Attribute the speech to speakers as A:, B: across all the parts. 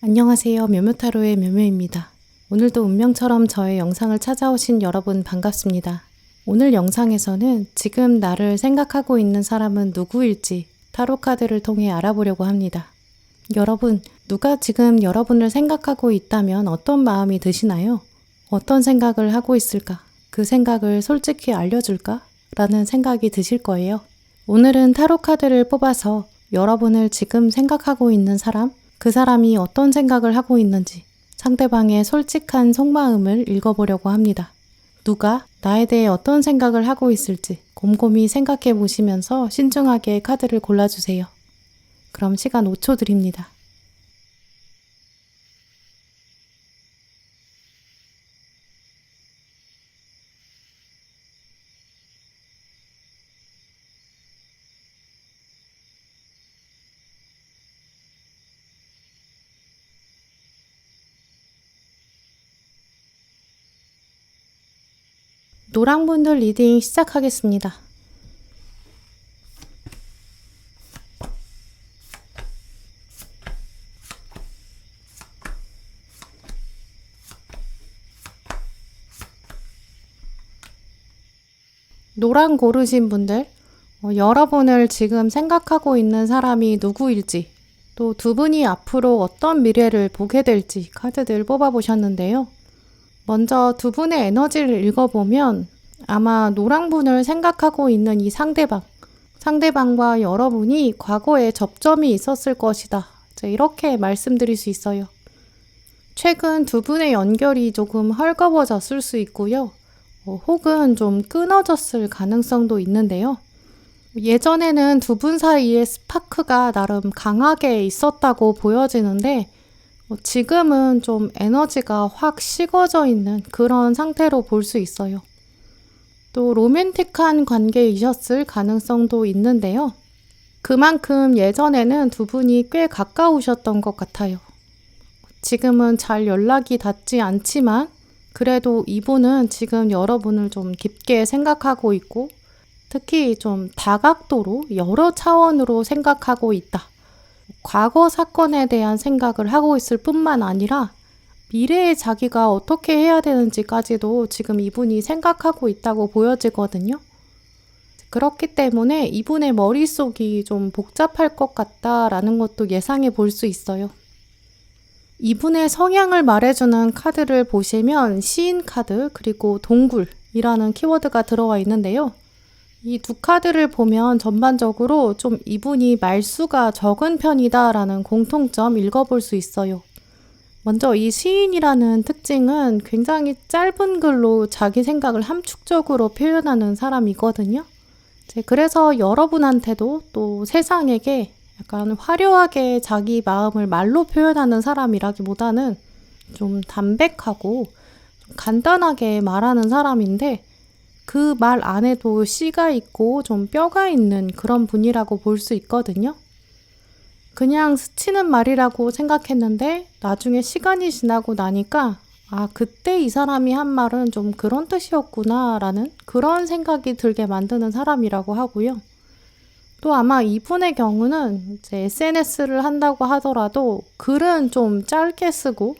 A: 안녕하세요. 묘묘타로의 묘묘입니다. 오늘도 운명처럼 저의 영상을 찾아오신 여러분 반갑습니다. 오늘 영상에서는 지금 나를 생각하고 있는 사람은 누구일지 타로 카드를 통해 알아보려고 합니다. 여러분, 누가 지금 여러분을 생각하고 있다면 어떤 마음이 드시나요? 어떤 생각을 하고 있을까? 그 생각을 솔직히 알려줄까? 라는 생각이 드실 거예요. 오늘은 타로 카드를 뽑아서 여러분을 지금 생각하고 있는 사람, 그 사람이 어떤 생각을 하고 있는지 상대방의 솔직한 속마음을 읽어보려고 합니다. 누가 나에 대해 어떤 생각을 하고 있을지 곰곰이 생각해 보시면서 신중하게 카드를 골라주세요. 그럼 시간 5초 드립니다. 노랑분들 리딩 시작하겠습니다. 노랑 고르신 분들, 여러분을 지금 생각하고 있는 사람이 누구일지, 또 두 분이 앞으로 어떤 미래를 보게 될지 카드들 뽑아보셨는데요. 먼저 두 분의 에너지를 읽어보면 아마 노랑분을 생각하고 있는 이 상대방과 여러분이 과거에 접점이 있었을 것이다. 이렇게 말씀드릴 수 있어요. 최근 두 분의 연결이 조금 헐거워졌을 수 있고요. 혹은 좀 끊어졌을 가능성도 있는데요. 예전에는 두 분 사이에 스파크가 나름 강하게 있었다고 보여지는데 지금은 좀 에너지가 확 식어져 있는 그런 상태로 볼 수 있어요. 또 로맨틱한 관계이셨을 가능성도 있는데요. 그만큼 예전에는 두 분이 꽤 가까우셨던 것 같아요. 지금은 잘 연락이 닿지 않지만 그래도 이분은 지금 여러분을 좀 깊게 생각하고 있고 특히 좀 다각도로 여러 차원으로 생각하고 있다. 과거 사건에 대한 생각을 하고 있을 뿐만 아니라 미래에 자기가 어떻게 해야 되는지까지도 지금 이분이 생각하고 있다고 보여지거든요. 그렇기 때문에 이분의 머릿속이 좀 복잡할 것 같다라는 것도 예상해 볼 수 있어요. 이분의 성향을 말해주는 카드를 보시면 시인 카드 그리고 동굴이라는 키워드가 들어와 있는데요. 이 두 카드를 보면 전반적으로 좀 이분이 말수가 적은 편이다라는 공통점 읽어볼 수 있어요. 먼저 이 시인이라는 특징은 굉장히 짧은 글로 자기 생각을 함축적으로 표현하는 사람이거든요. 그래서 여러분한테도 또 세상에게 약간 화려하게 자기 마음을 말로 표현하는 사람이라기보다는 좀 담백하고 좀 간단하게 말하는 사람인데 그 말 안에도 씨가 있고 좀 뼈가 있는 그런 분이라고 볼 수 있거든요. 그냥 스치는 말이라고 생각했는데 나중에 시간이 지나고 나니까 그때 이 사람이 한 말은 좀 그런 뜻이었구나 라는 그런 생각이 들게 만드는 사람이라고 하고요. 또 아마 이분의 경우는 이제 SNS를 한다고 하더라도 글은 좀 짧게 쓰고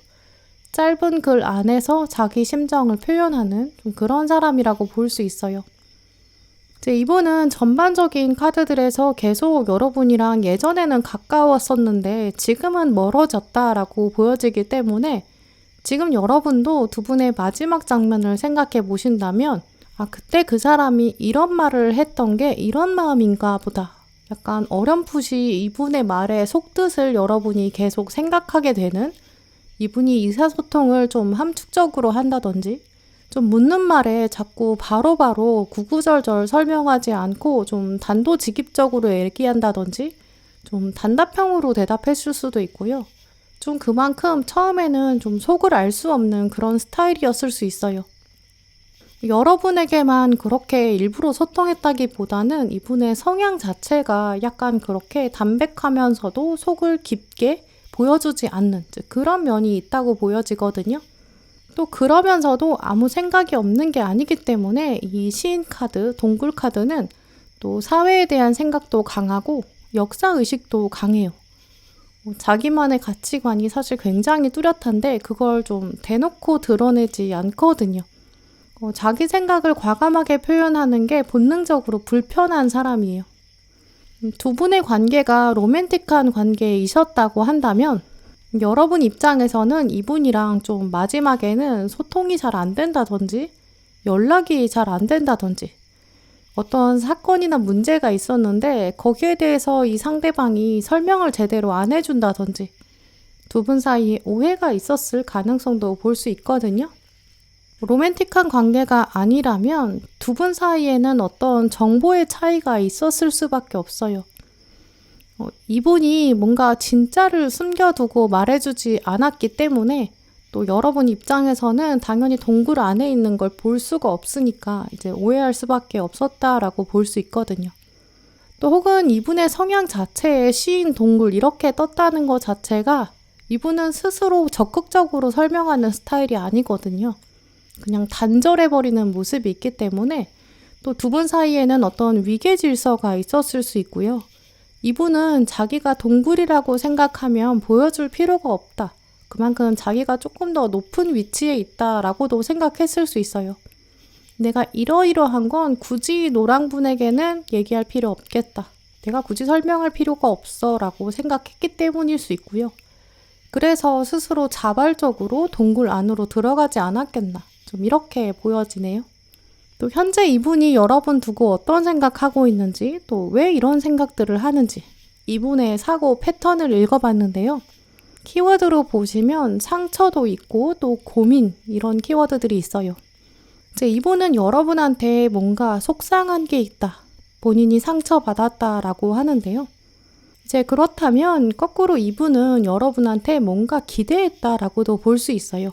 A: 짧은 글 안에서 자기 심정을 표현하는 좀 그런 사람이라고 볼 수 있어요. 이분은 전반적인 카드들에서 계속 여러분이랑 예전에는 가까웠었는데 지금은 멀어졌다라고 보여지기 때문에 지금 여러분도 두 분의 마지막 장면을 생각해 보신다면 그때 그 사람이 이런 말을 했던 게 이런 마음인가 보다. 약간 어렴풋이 이분의 말의 속뜻을 여러분이 계속 생각하게 되는 이분이 의사소통을 좀 함축적으로 한다든지 좀 묻는 말에 자꾸 바로바로 구구절절 설명하지 않고 좀 단도직입적으로 얘기한다든지 좀 단답형으로 대답했을 수도 있고요. 좀 그만큼 처음에는 좀 속을 알 수 없는 그런 스타일이었을 수 있어요. 여러분에게만 그렇게 일부러 소통했다기보다는 이분의 성향 자체가 약간 그렇게 담백하면서도 속을 깊게 보여주지 않는 그런 면이 있다고 보여지거든요. 또 그러면서도 아무 생각이 없는 게 아니기 때문에 이 시인 카드, 동굴 카드는 또 사회에 대한 생각도 강하고 역사의식도 강해요. 자기만의 가치관이 사실 굉장히 뚜렷한데 그걸 좀 대놓고 드러내지 않거든요. 자기 생각을 과감하게 표현하는 게 본능적으로 불편한 사람이에요. 두 분의 관계가 로맨틱한 관계이셨다고 한다면 여러분 입장에서는 이분이랑 좀 마지막에는 소통이 잘 안 된다든지 연락이 잘 안 된다든지 어떤 사건이나 문제가 있었는데 거기에 대해서 이 상대방이 설명을 제대로 안 해준다든지 두 분 사이에 오해가 있었을 가능성도 볼 수 있거든요. 로맨틱한 관계가 아니라면 두 분 사이에는 어떤 정보의 차이가 있었을 수밖에 없어요. 이분이 뭔가 진짜를 숨겨두고 말해주지 않았기 때문에 또 여러분 입장에서는 당연히 동굴 안에 있는 걸 볼 수가 없으니까 이제 오해할 수밖에 없었다라고 볼 수 있거든요. 또 혹은 이분의 성향 자체에 시인 동굴 이렇게 떴다는 것 자체가 이분은 스스로 적극적으로 설명하는 스타일이 아니거든요. 그냥 단절해버리는 모습이 있기 때문에 또 두 분 사이에는 어떤 위계 질서가 있었을 수 있고요. 이분은 자기가 동굴이라고 생각하면 보여줄 필요가 없다. 그만큼 자기가 조금 더 높은 위치에 있다라고도 생각했을 수 있어요. 내가 이러이러한 건 굳이 노랑분에게는 얘기할 필요 없겠다. 내가 굳이 설명할 필요가 없어 라고 생각했기 때문일 수 있고요. 그래서 스스로 자발적으로 동굴 안으로 들어가지 않았겠나. 좀 이렇게 보여지네요. 또 현재 이분이 여러분 두고 어떤 생각하고 있는지 또 왜 이런 생각들을 하는지 이분의 사고 패턴을 읽어봤는데요. 키워드로 보시면 상처도 있고 또 고민 이런 키워드들이 있어요. 이제 이분은 여러분한테 뭔가 속상한 게 있다. 본인이 상처받았다라고 하는데요. 이제 그렇다면 거꾸로 이분은 여러분한테 뭔가 기대했다라고도 볼 수 있어요.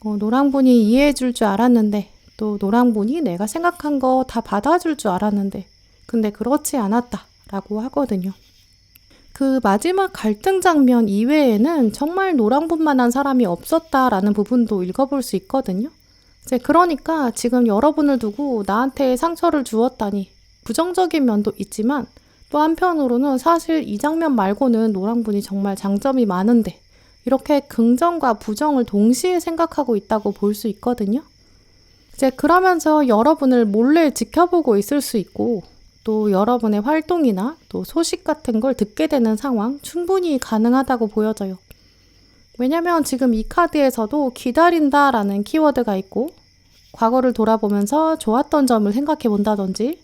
A: 노랑분이 이해해 줄 줄 알았는데 또 노랑분이 내가 생각한 거 다 받아줄 줄 알았는데 근데 그렇지 않았다 라고 하거든요. 그 마지막 갈등 장면 이외에는 정말 노랑분만한 사람이 없었다라는 부분도 읽어볼 수 있거든요. 이제 그러니까 지금 여러분을 두고 나한테 상처를 주었다니 부정적인 면도 있지만 또 한편으로는 사실 이 장면 말고는 노랑분이 정말 장점이 많은데 이렇게 긍정과 부정을 동시에 생각하고 있다고 볼 수 있거든요. 이제 그러면서 여러분을 몰래 지켜보고 있을 수 있고 또 여러분의 활동이나 또 소식 같은 걸 듣게 되는 상황 충분히 가능하다고 보여져요. 왜냐면 지금 이 카드에서도 기다린다라는 키워드가 있고 과거를 돌아보면서 좋았던 점을 생각해 본다든지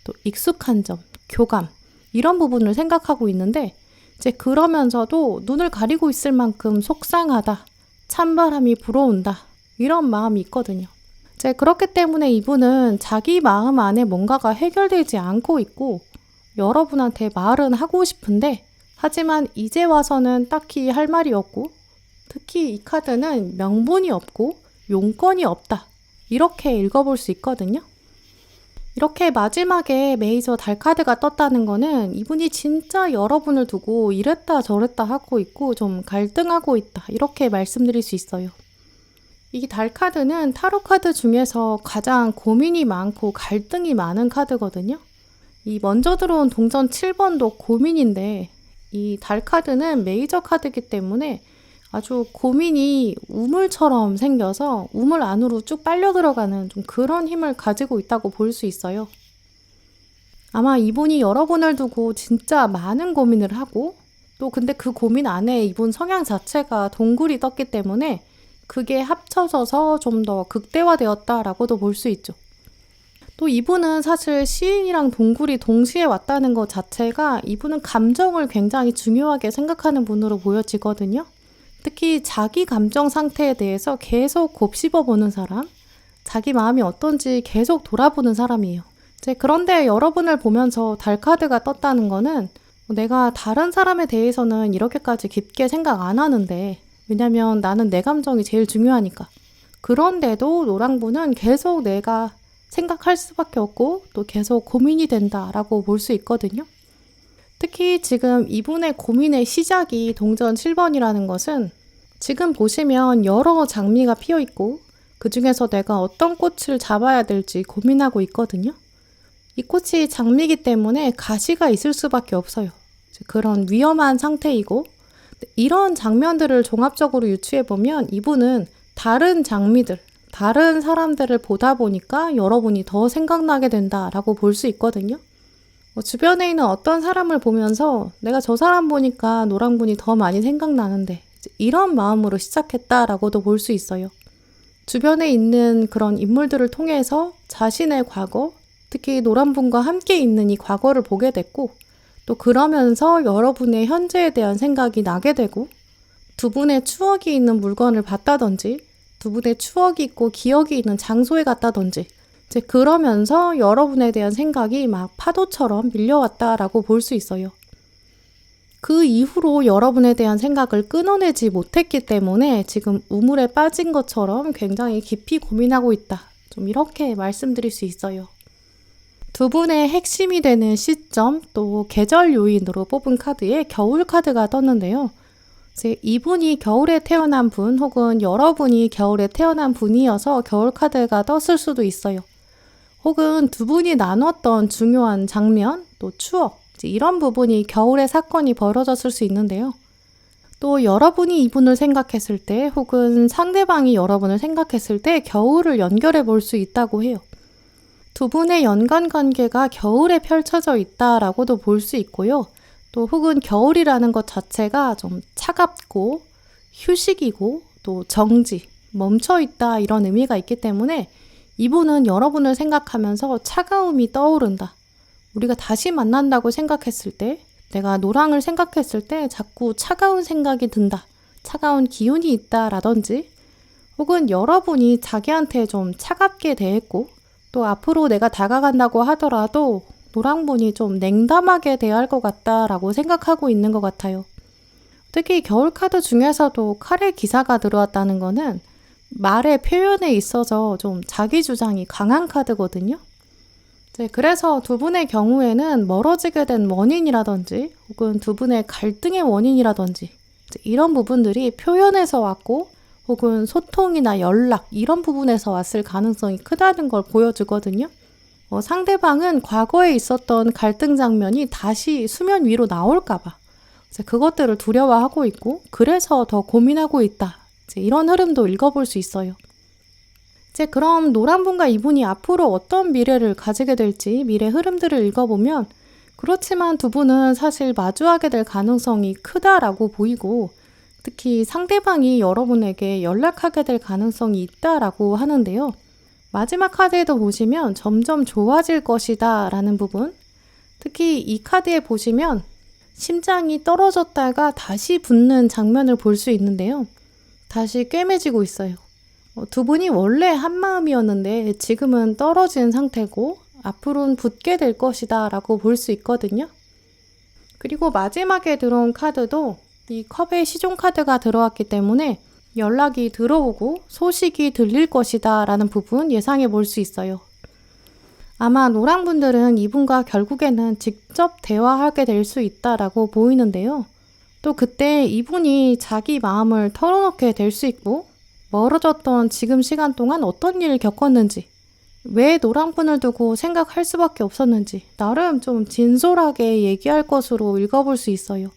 A: 또 익숙한 점, 교감 이런 부분을 생각하고 있는데 이제 그러면서도 눈을 가리고 있을 만큼 속상하다, 찬바람이 불어온다 이런 마음이 있거든요. 이제 그렇기 때문에 이분은 자기 마음 안에 뭔가가 해결되지 않고 있고 여러분한테 말은 하고 싶은데 하지만 이제 와서는 딱히 할 말이 없고 특히 이 카드는 명분이 없고 용건이 없다 이렇게 읽어볼 수 있거든요. 이렇게 마지막에 메이저 달 카드가 떴다는 거는 이분이 진짜 여러분을 두고 이랬다 저랬다 하고 있고 좀 갈등하고 있다 이렇게 말씀드릴 수 있어요. 이 달 카드는 타로 카드 중에서 가장 고민이 많고 갈등이 많은 카드거든요. 이 먼저 들어온 동전 7번도 고민인데 이 달 카드는 메이저 카드이기 때문에 아주 고민이 우물처럼 생겨서 우물 안으로 쭉 빨려 들어가는 좀 그런 힘을 가지고 있다고 볼 수 있어요. 아마 이분이 여러분을 두고 진짜 많은 고민을 하고 또 근데 그 고민 안에 이분 성향 자체가 동굴이 떴기 때문에 그게 합쳐져서 좀 더 극대화되었다라고도 볼 수 있죠. 또 이분은 사실 시인이랑 동굴이 동시에 왔다는 것 자체가 이분은 감정을 굉장히 중요하게 생각하는 분으로 보여지거든요. 특히 자기 감정 상태에 대해서 계속 곱씹어보는 사람, 자기 마음이 어떤지 계속 돌아보는 사람이에요. 이제 그런데 여러분을 보면서 달 카드가 떴다는 거는 내가 다른 사람에 대해서는 이렇게까지 깊게 생각 안 하는데 왜냐면 나는 내 감정이 제일 중요하니까. 그런데도 노랑분은 계속 내가 생각할 수밖에 없고 또 계속 고민이 된다라고 볼 수 있거든요. 특히 지금 이분의 고민의 시작이 동전 7번이라는 것은 지금 보시면 여러 장미가 피어 있고 그 중에서 내가 어떤 꽃을 잡아야 될지 고민하고 있거든요. 이 꽃이 장미이기 때문에 가시가 있을 수밖에 없어요. 그런 위험한 상태이고 이런 장면들을 종합적으로 유추해보면 이분은 다른 장미들, 다른 사람들을 보다 보니까 여러분이 더 생각나게 된다라고 볼 수 있거든요. 주변에 있는 어떤 사람을 보면서 내가 저 사람 보니까 노랑분이 더 많이 생각나는데 이런 마음으로 시작했다라고도 볼 수 있어요. 주변에 있는 그런 인물들을 통해서 자신의 과거, 특히 노란분과 함께 있는 이 과거를 보게 됐고 또 그러면서 여러분의 현재에 대한 생각이 나게 되고 두 분의 추억이 있는 물건을 봤다든지 두 분의 추억이 있고 기억이 있는 장소에 갔다든지 이제 그러면서 여러분에 대한 생각이 막 파도처럼 밀려왔다라고 볼 수 있어요. 그 이후로 여러분에 대한 생각을 끊어내지 못했기 때문에 지금 우물에 빠진 것처럼 굉장히 깊이 고민하고 있다. 좀 이렇게 말씀드릴 수 있어요. 두 분의 핵심이 되는 시점 또 계절 요인으로 뽑은 카드에 겨울 카드가 떴는데요. 이제 이분이 겨울에 태어난 분 혹은 여러분이 겨울에 태어난 분이어서 겨울 카드가 떴을 수도 있어요. 혹은 두 분이 나눴던 중요한 장면 또 추억 이런 부분이 겨울에 사건이 벌어졌을 수 있는데요. 또 여러분이 이분을 생각했을 때 혹은 상대방이 여러분을 생각했을 때 겨울을 연결해 볼 수 있다고 해요. 두 분의 연관 관계가 겨울에 펼쳐져 있다라고도 볼 수 있고요. 또 혹은 겨울이라는 것 자체가 좀 차갑고 휴식이고 또 정지, 멈춰 있다 이런 의미가 있기 때문에 이분은 여러분을 생각하면서 차가움이 떠오른다. 우리가 다시 만난다고 생각했을 때 내가 노랑을 생각했을 때 자꾸 차가운 생각이 든다. 차가운 기운이 있다라든지 혹은 여러분이 자기한테 좀 차갑게 대했고 또 앞으로 내가 다가간다고 하더라도 노랑분이 좀 냉담하게 대할 것 같다라고 생각하고 있는 것 같아요. 특히 겨울 카드 중에서도 칼의 기사가 들어왔다는 거는 말의 표현에 있어서 좀 자기 주장이 강한 카드거든요. 그래서 두 분의 경우에는 멀어지게 된 원인이라든지 혹은 두 분의 갈등의 원인이라든지 이런 부분들이 표현에서 왔고 혹은 소통이나 연락 이런 부분에서 왔을 가능성이 크다는 걸 보여주거든요. 상대방은 과거에 있었던 갈등 장면이 다시 수면 위로 나올까봐 그것들을 두려워하고 있고 그래서 더 고민하고 있다. 이런 흐름도 읽어볼 수 있어요. 그럼 노란분과 이분이 앞으로 어떤 미래를 가지게 될지 미래 흐름들을 읽어보면 그렇지만 두 분은 사실 마주하게 될 가능성이 크다라고 보이고 특히 상대방이 여러분에게 연락하게 될 가능성이 있다라고 하는데요. 마지막 카드에도 보시면 점점 좋아질 것이다 라는 부분 특히 이 카드에 보시면 심장이 떨어졌다가 다시 붙는 장면을 볼 수 있는데요. 다시 꿰매지고 있어요. 두 분이 원래 한 마음이었는데 지금은 떨어진 상태고 앞으로는 붙게 될 것이다 라고 볼 수 있거든요. 그리고 마지막에 들어온 카드도 이 컵의 시종 카드가 들어왔기 때문에 연락이 들어오고 소식이 들릴 것이다 라는 부분 예상해 볼 수 있어요. 아마 노랑분들은 이분과 결국에는 직접 대화하게 될 수 있다라고 보이는데요. 또 그때 이분이 자기 마음을 털어놓게 될 수 있고 멀어졌던 지금 시간 동안 어떤 일을 겪었는지 왜 노랑분을 두고 생각할 수밖에 없었는지 나름 좀 진솔하게 얘기할 것으로 읽어볼 수 있어요.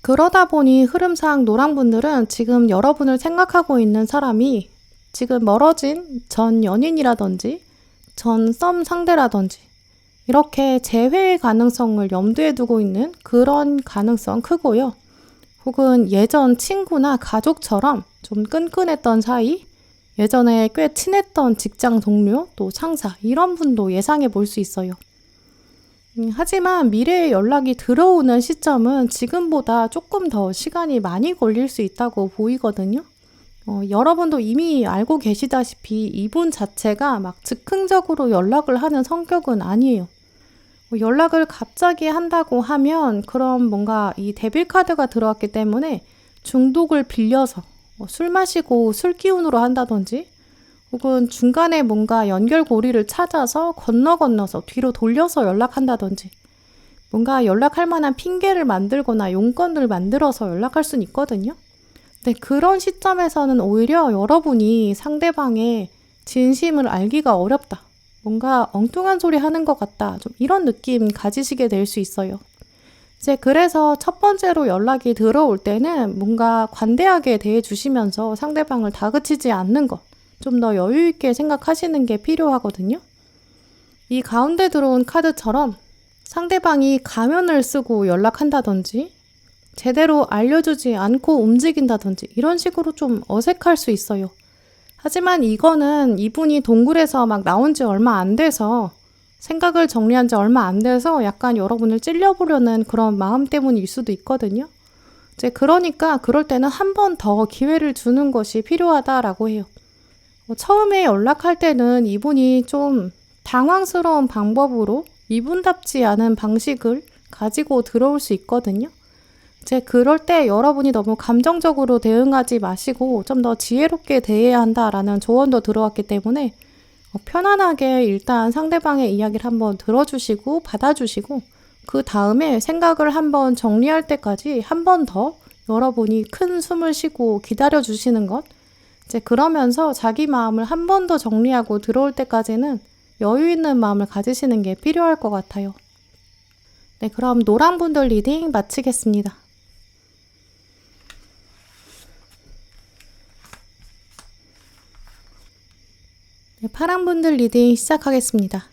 A: 그러다 보니 흐름상 노랑분들은 지금 여러분을 생각하고 있는 사람이 지금 멀어진 전 연인이라든지 전 썸 상대라든지 이렇게 재회의 가능성을 염두에 두고 있는 그런 가능성 크고요. 혹은 예전 친구나 가족처럼 좀 끈끈했던 사이, 예전에 꽤 친했던 직장 동료, 또 상사 이런 분도 예상해 볼 수 있어요. 하지만 미래에 연락이 들어오는 시점은 지금보다 조금 더 시간이 많이 걸릴 수 있다고 보이거든요. 여러분도 이미 알고 계시다시피 이분 자체가 막 즉흥적으로 연락을 하는 성격은 아니에요. 연락을 갑자기 한다고 하면 그럼 뭔가 이 데빌 카드가 들어왔기 때문에 중독을 빌려서 술 마시고 술 기운으로 한다든지 혹은 중간에 뭔가 연결고리를 찾아서 건너서 뒤로 돌려서 연락한다든지 뭔가 연락할 만한 핑계를 만들거나 용건을 만들어서 연락할 수는 있거든요. 근데 그런 시점에서는 오히려 여러분이 상대방의 진심을 알기가 어렵다. 뭔가 엉뚱한 소리 하는 것 같다. 좀 이런 느낌 가지시게 될 수 있어요. 이제 그래서 첫 번째로 연락이 들어올 때는 뭔가 관대하게 대해주시면서 상대방을 다그치지 않는 것, 좀 더 여유 있게 생각하시는 게 필요하거든요. 이 가운데 들어온 카드처럼 상대방이 가면을 쓰고 연락한다든지 제대로 알려주지 않고 움직인다든지 이런 식으로 좀 어색할 수 있어요. 하지만 이거는 이분이 동굴에서 막 나온 지 얼마 안 돼서 생각을 정리한 지 얼마 안 돼서 약간 여러분을 찔려보려는 그런 마음 때문일 수도 있거든요. 이제 그러니까 그럴 때는 한 번 더 기회를 주는 것이 필요하다라고 해요. 처음에 연락할 때는 이분이 좀 당황스러운 방법으로 이분답지 않은 방식을 가지고 들어올 수 있거든요. 이제 그럴 때 여러분이 너무 감정적으로 대응하지 마시고 좀 더 지혜롭게 대해야 한다라는 조언도 들어왔기 때문에 편안하게 일단 상대방의 이야기를 한번 들어주시고 받아주시고 그 다음에 생각을 한번 정리할 때까지 한 번 더 여러분이 큰 숨을 쉬고 기다려주시는 것, 이제 그러면서 자기 마음을 한 번 더 정리하고 들어올 때까지는 여유 있는 마음을 가지시는 게 필요할 것 같아요. 네, 그럼 노랑분들 리딩 마치겠습니다. 네, 파랑분들 리딩 시작하겠습니다.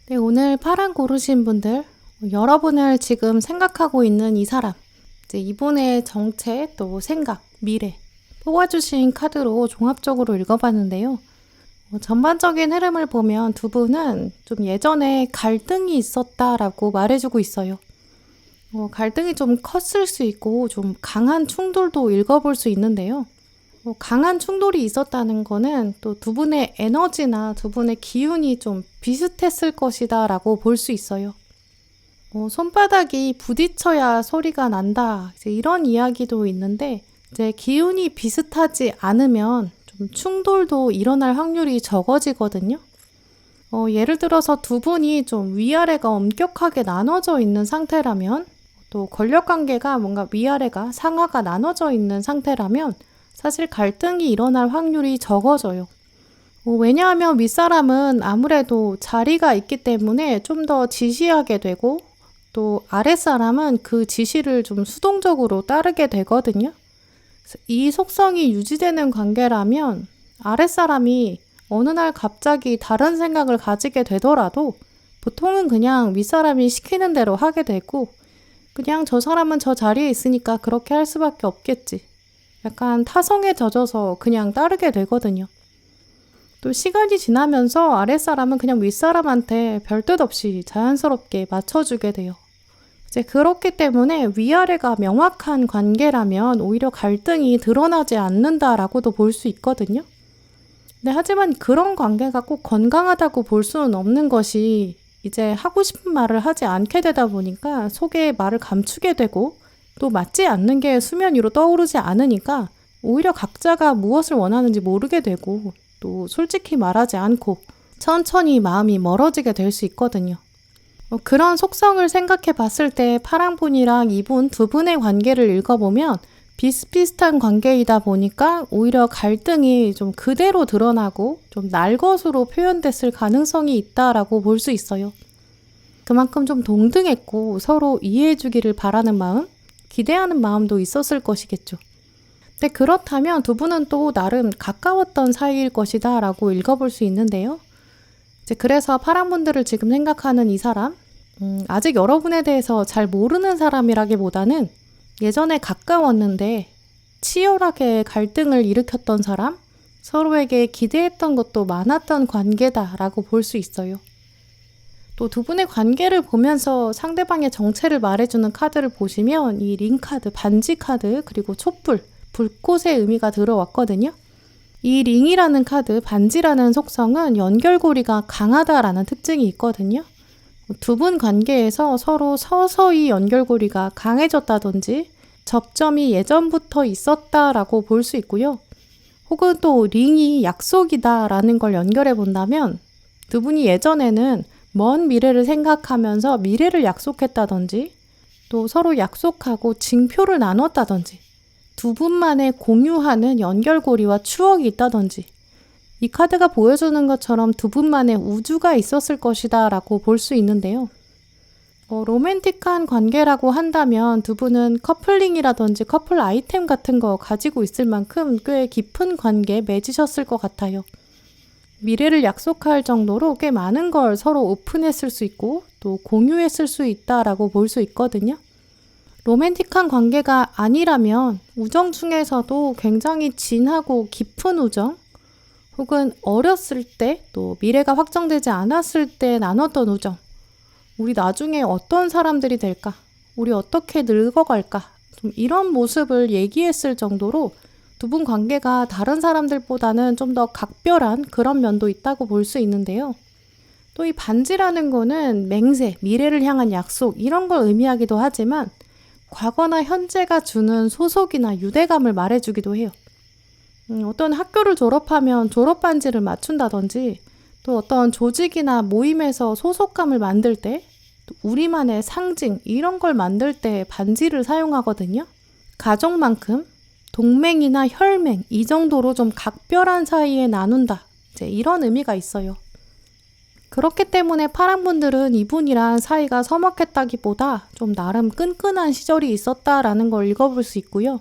A: 네, 오늘 파랑 고르신 분들, 여러분을 지금 생각하고 있는 이 사람, 이제 이분의 정체, 또 생각, 미래 뽑아주신 카드로 종합적으로 읽어봤는데요. 전반적인 흐름을 보면 두 분은 좀 예전에 갈등이 있었다라고 말해주고 있어요. 갈등이 좀 컸을 수 있고 좀 강한 충돌도 읽어볼 수 있는데요. 강한 충돌이 있었다는 거는 또 두 분의 에너지나 두 분의 기운이 좀 비슷했을 것이다 라고 볼 수 있어요. 손바닥이 부딪혀야 소리가 난다, 이제 이런 이야기도 있는데 이제 기운이 비슷하지 않으면 좀 충돌도 일어날 확률이 적어지거든요. 예를 들어서 두 분이 좀 위아래가 엄격하게 나눠져 있는 상태라면, 또 권력관계가 뭔가 위아래가 상하가 나눠져 있는 상태라면 사실 갈등이 일어날 확률이 적어져요. 왜냐하면 윗사람은 아무래도 자리가 있기 때문에 좀 더 지시하게 되고 또 아랫사람은 그 지시를 좀 수동적으로 따르게 되거든요. 이 속성이 유지되는 관계라면 아랫사람이 어느 날 갑자기 다른 생각을 가지게 되더라도 보통은 그냥 윗사람이 시키는 대로 하게 되고 그냥 저 사람은 저 자리에 있으니까 그렇게 할 수밖에 없겠지. 약간 타성에 젖어서 그냥 따르게 되거든요. 또 시간이 지나면서 아랫사람은 그냥 윗사람한테 별뜻 없이 자연스럽게 맞춰주게 돼요. 이제 그렇기 때문에 위아래가 명확한 관계라면 오히려 갈등이 드러나지 않는다라고도 볼 수 있거든요. 근데 하지만 그런 관계가 꼭 건강하다고 볼 수는 없는 것이 이제 하고 싶은 말을 하지 않게 되다 보니까 속에 말을 감추게 되고 또 맞지 않는 게 수면 위로 떠오르지 않으니까 오히려 각자가 무엇을 원하는지 모르게 되고 또 솔직히 말하지 않고 천천히 마음이 멀어지게 될 수 있거든요. 그런 속성을 생각해 봤을 때 파랑분이랑 이분 두 분의 관계를 읽어보면 비슷비슷한 관계이다 보니까 오히려 갈등이 좀 그대로 드러나고 좀 날것으로 표현됐을 가능성이 있다라고 볼 수 있어요. 그만큼 좀 동등했고 서로 이해해 주기를 바라는 마음, 기대하는 마음도 있었을 것이겠죠. 근데 그렇다면 두 분은 또 나름 가까웠던 사이일 것이다 라고 읽어볼 수 있는데요. 이제 그래서 파랑분들을 지금 생각하는 이 사람, 아직 여러분에 대해서 잘 모르는 사람이라기보다는 예전에 가까웠는데 치열하게 갈등을 일으켰던 사람, 서로에게 기대했던 것도 많았던 관계다라고 볼 수 있어요. 또 두 분의 관계를 보면서 상대방의 정체를 말해주는 카드를 보시면 이 링 카드, 반지 카드, 그리고 촛불, 불꽃의 의미가 들어왔거든요. 이 링이라는 카드, 반지라는 속성은 연결고리가 강하다라는 특징이 있거든요. 두 분 관계에서 서로 서서히 연결고리가 강해졌다든지 접점이 예전부터 있었다라고 볼 수 있고요. 혹은 또 링이 약속이다라는 걸 연결해 본다면 두 분이 예전에는 먼 미래를 생각하면서 미래를 약속했다든지 또 서로 약속하고 징표를 나눴다든지 두 분만의 공유하는 연결고리와 추억이 있다든지 이 카드가 보여주는 것처럼 두 분만의 우주가 있었을 것이다 라고 볼 수 있는데요. 로맨틱한 관계라고 한다면 두 분은 커플링이라든지 커플 아이템 같은 거 가지고 있을 만큼 꽤 깊은 관계에 맺으셨을 것 같아요. 미래를 약속할 정도로 꽤 많은 걸 서로 오픈했을 수 있고 또 공유했을 수 있다라고 볼 수 있거든요. 로맨틱한 관계가 아니라면 우정 중에서도 굉장히 진하고 깊은 우정 혹은 어렸을 때 또 미래가 확정되지 않았을 때 나눴던 우정 우리 나중에 어떤 사람들이 될까? 우리 어떻게 늙어갈까? 좀 이런 모습을 얘기했을 정도로 두 분 관계가 다른 사람들보다는 좀 더 각별한 그런 면도 있다고 볼 수 있는데요. 또 이 반지라는 거는 맹세, 미래를 향한 약속 이런 걸 의미하기도 하지만 과거나 현재가 주는 소속이나 유대감을 말해주기도 해요. 어떤 학교를 졸업하면 졸업 반지를 맞춘다든지 또 어떤 조직이나 모임에서 소속감을 만들 때 또 우리만의 상징 이런 걸 만들 때 반지를 사용하거든요. 가족만큼 동맹이나 혈맹 이 정도로 좀 각별한 사이에 나눈다. 이제 이런 의미가 있어요. 그렇기 때문에 파랑분들은 이분이랑 사이가 서먹했다기보다 좀 나름 끈끈한 시절이 있었다라는 걸 읽어볼 수 있고요.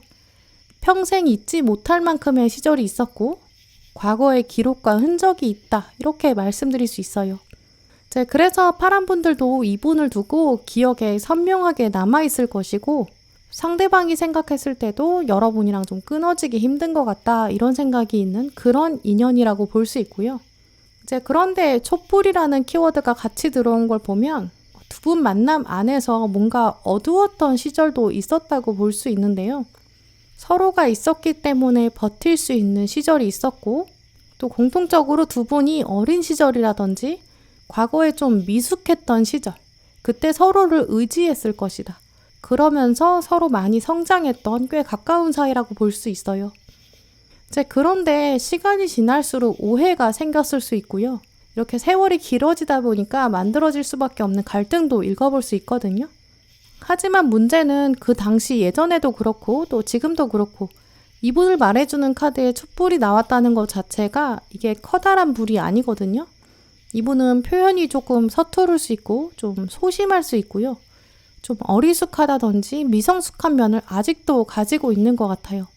A: 평생 잊지 못할 만큼의 시절이 있었고 과거의 기록과 흔적이 있다. 이렇게 말씀드릴 수 있어요. 그래서 파랑분들도 이분을 두고 기억에 선명하게 남아있을 것이고 상대방이 생각했을 때도 여러분이랑 좀 끊어지기 힘든 것 같다. 이런 생각이 있는 그런 인연이라고 볼 수 있고요. 그런데 촛불이라는 키워드가 같이 들어온 걸 보면 두 분 만남 안에서 뭔가 어두웠던 시절도 있었다고 볼 수 있는데요. 서로가 있었기 때문에 버틸 수 있는 시절이 있었고 또 공통적으로 두 분이 어린 시절이라든지 과거에 좀 미숙했던 시절 그때 서로를 의지했을 것이다. 그러면서 서로 많이 성장했던 꽤 가까운 사이라고 볼 수 있어요. 그런데 시간이 지날수록 오해가 생겼을 수 있고요. 이렇게 세월이 길어지다 보니까 만들어질 수밖에 없는 갈등도 읽어볼 수 있거든요. 하지만 문제는 그 당시 예전에도 그렇고 또 지금도 그렇고 이분을 말해주는 카드에 촛불이 나왔다는 것 자체가 이게 커다란 불이 아니거든요. 이분은 표현이 조금 서투를 수 있고 좀 소심할 수 있고요. 좀 어리숙하다든지 미성숙한 면을 아직도 가지고 있는 것 같아요.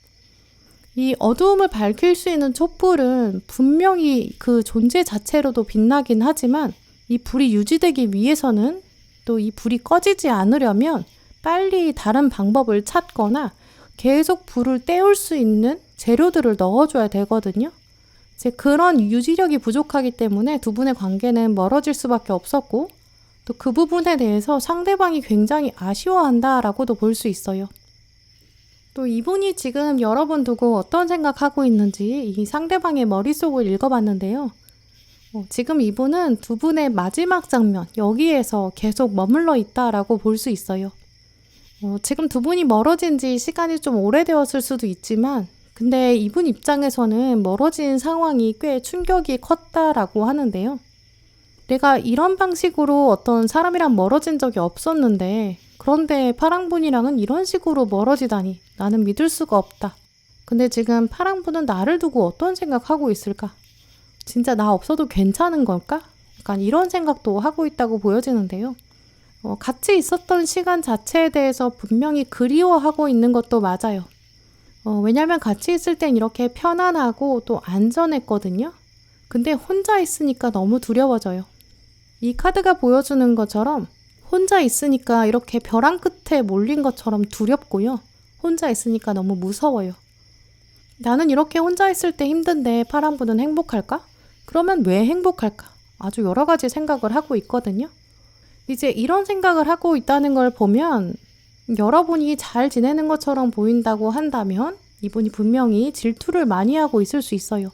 A: 이 어두움을 밝힐 수 있는 촛불은 분명히 그 존재 자체로도 빛나긴 하지만 이 불이 유지되기 위해서는 또 이 불이 꺼지지 않으려면 빨리 다른 방법을 찾거나 계속 불을 때울 수 있는 재료들을 넣어줘야 되거든요. 그런 유지력이 부족하기 때문에 두 분의 관계는 멀어질 수밖에 없었고 또 그 부분에 대해서 상대방이 굉장히 아쉬워한다라고도 볼 수 있어요. 또 이분이 지금 여러분 두고 어떤 생각하고 있는지 이 상대방의 머릿속을 읽어봤는데요. 지금 이분은 두 분의 마지막 장면 여기에서 계속 머물러 있다라고 볼 수 있어요. 지금 두 분이 멀어진 지 시간이 좀 오래되었을 수도 있지만 근데 이분 입장에서는 멀어진 상황이 꽤 충격이 컸다라고 하는데요. 내가 이런 방식으로 어떤 사람이랑 멀어진 적이 없었는데 그런데 파랑분이랑은 이런 식으로 멀어지다니 나는 믿을 수가 없다. 근데 지금 파랑분은 나를 두고 어떤 생각하고 있을까? 진짜 나 없어도 괜찮은 걸까? 약간 이런 생각도 하고 있다고 보여지는데요. 같이 있었던 시간 자체에 대해서 분명히 그리워하고 있는 것도 맞아요. 왜냐면 같이 있을 땐 이렇게 편안하고 또 안전했거든요. 근데 혼자 있으니까 너무 두려워져요. 이 카드가 보여주는 것처럼 혼자 있으니까 이렇게 벼랑 끝에 몰린 것처럼 두렵고요. 혼자 있으니까 너무 무서워요. 나는 이렇게 혼자 있을 때 힘든데 파랑분은 행복할까? 그러면 왜 행복할까? 아주 여러 가지 생각을 하고 있거든요. 이제 이런 생각을 하고 있다는 걸 보면 여러분이 잘 지내는 것처럼 보인다고 한다면 이분이 분명히 질투를 많이 하고 있을 수 있어요.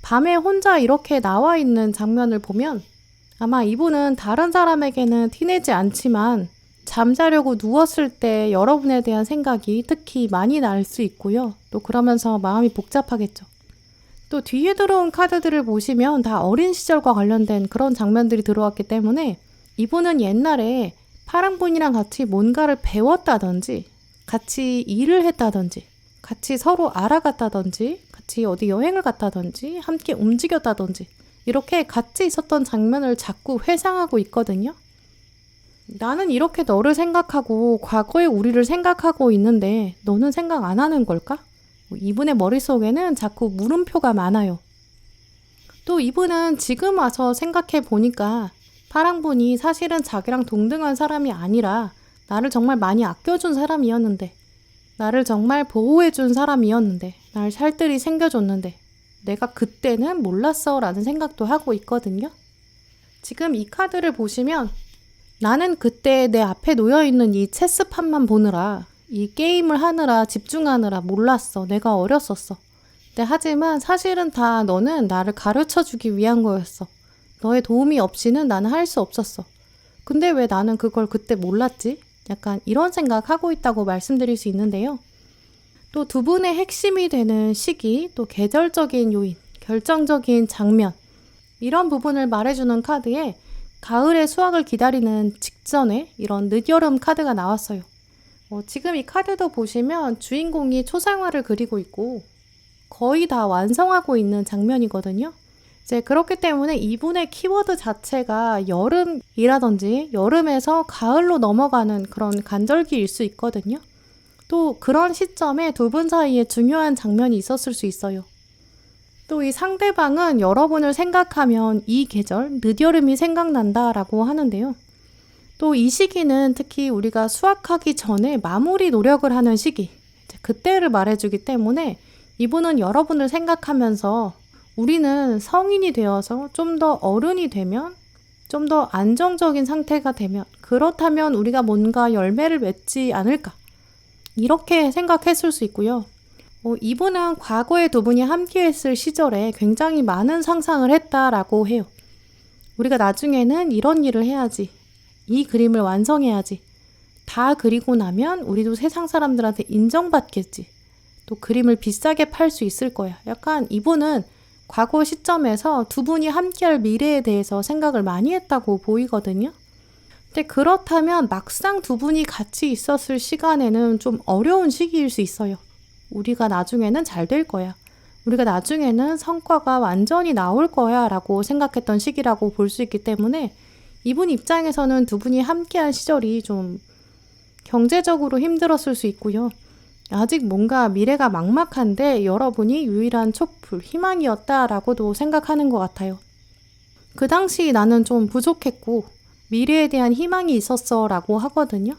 A: 밤에 혼자 이렇게 나와 있는 장면을 보면 아마 이분은 다른 사람에게는 티내지 않지만 잠자려고 누웠을 때 여러분에 대한 생각이 특히 많이 날 수 있고요. 또 그러면서 마음이 복잡하겠죠. 또 뒤에 들어온 카드들을 보시면 다 어린 시절과 관련된 그런 장면들이 들어왔기 때문에 이분은 옛날에 파랑분이랑 같이 뭔가를 배웠다든지 같이 일을 했다든지 같이 서로 알아갔다든지, 같이 어디 여행을 갔다든지, 함께 움직였다든지, 이렇게 같이 있었던 장면을 자꾸 회상하고 있거든요. 나는 이렇게 너를 생각하고 과거의 우리를 생각하고 있는데 너는 생각 안 하는 걸까? 이분의 머릿속에는 자꾸 물음표가 많아요. 또 이분은 지금 와서 생각해 보니까 파랑분이 사실은 자기랑 동등한 사람이 아니라 나를 정말 많이 아껴준 사람이었는데, 나를 정말 보호해준 사람이었는데, 날 살뜰히 챙겨줬는데 내가 그때는 몰랐어 라는 생각도 하고 있거든요. 지금 이 카드를 보시면 나는 그때 내 앞에 놓여있는 이 체스판만 보느라, 이 게임을 하느라 집중하느라 몰랐어. 내가 어렸었어. 근데 하지만 사실은 다 너는 나를 가르쳐주기 위한 거였어. 너의 도움이 없이는 나는 할 수 없었어. 근데 왜 나는 그걸 그때 몰랐지? 약간 이런 생각하고 있다고 말씀드릴 수 있는데요. 또 두 분의 핵심이 되는 시기, 또 계절적인 요인, 결정적인 장면, 이런 부분을 말해주는 카드에 가을의 수확을 기다리는 직전에 이런 늦여름 카드가 나왔어요. 지금 이 카드도 보시면 주인공이 초상화를 그리고 있고 거의 다 완성하고 있는 장면이거든요. 이제 그렇기 때문에 이분의 키워드 자체가 여름이라든지 여름에서 가을로 넘어가는 그런 간절기일 수 있거든요. 또 그런 시점에 두 분 사이에 중요한 장면이 있었을 수 있어요. 또 이 상대방은 여러분을 생각하면 이 계절, 늦여름이 생각난다라고 하는데요. 또 이 시기는 특히 우리가 수확하기 전에 마무리 노력을 하는 시기, 그때를 말해주기 때문에 이분은 여러분을 생각하면서 우리는 성인이 되어서 좀 더 어른이 되면, 좀 더 안정적인 상태가 되면, 그렇다면 우리가 뭔가 열매를 맺지 않을까, 이렇게 생각했을 수 있고요. 이분은 과거에 두 분이 함께 했을 시절에 굉장히 많은 상상을 했다라고 해요. 우리가 나중에는 이런 일을 해야지, 이 그림을 완성해야지, 다 그리고 나면 우리도 세상 사람들한테 인정받겠지, 또 그림을 비싸게 팔 수 있을 거야. 약간 이분은 과거 시점에서 두 분이 함께할 미래에 대해서 생각을 많이 했다고 보이거든요. 근데 그렇다면 막상 두 분이 같이 있었을 시간에는 좀 어려운 시기일 수 있어요. 우리가 나중에는 잘 될 거야, 우리가 나중에는 성과가 완전히 나올 거야 라고 생각했던 시기라고 볼 수 있기 때문에 이분 입장에서는 두 분이 함께한 시절이 좀 경제적으로 힘들었을 수 있고요. 아직 뭔가 미래가 막막한데 여러분이 유일한 촛불, 희망이었다라고도 생각하는 것 같아요. 그 당시 나는 좀 부족했고 미래에 대한 희망이 있었어 라고 하거든요.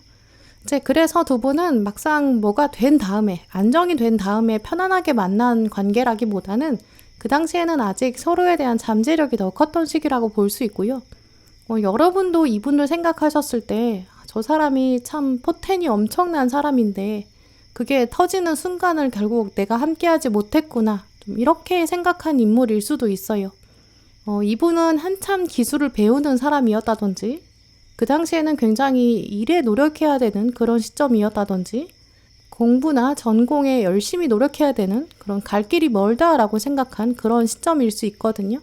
A: 이제 그래서 두 분은 막상 뭐가 된 다음에, 안정이 된 다음에 편안하게 만난 관계라기보다는 그 당시에는 아직 서로에 대한 잠재력이 더 컸던 시기라고 볼 수 있고요. 여러분도 이분을 생각하셨을 때 저 사람이 참 포텐이 엄청난 사람인데 그게 터지는 순간을 결국 내가 함께하지 못했구나, 좀 이렇게 생각한 인물일 수도 있어요. 이분은 한참 기술을 배우는 사람이었다든지, 그 당시에는 굉장히 일에 노력해야 되는 그런 시점이었다든지, 공부나 전공에 열심히 노력해야 되는 그런 갈 길이 멀다라고 생각한 그런 시점일 수 있거든요.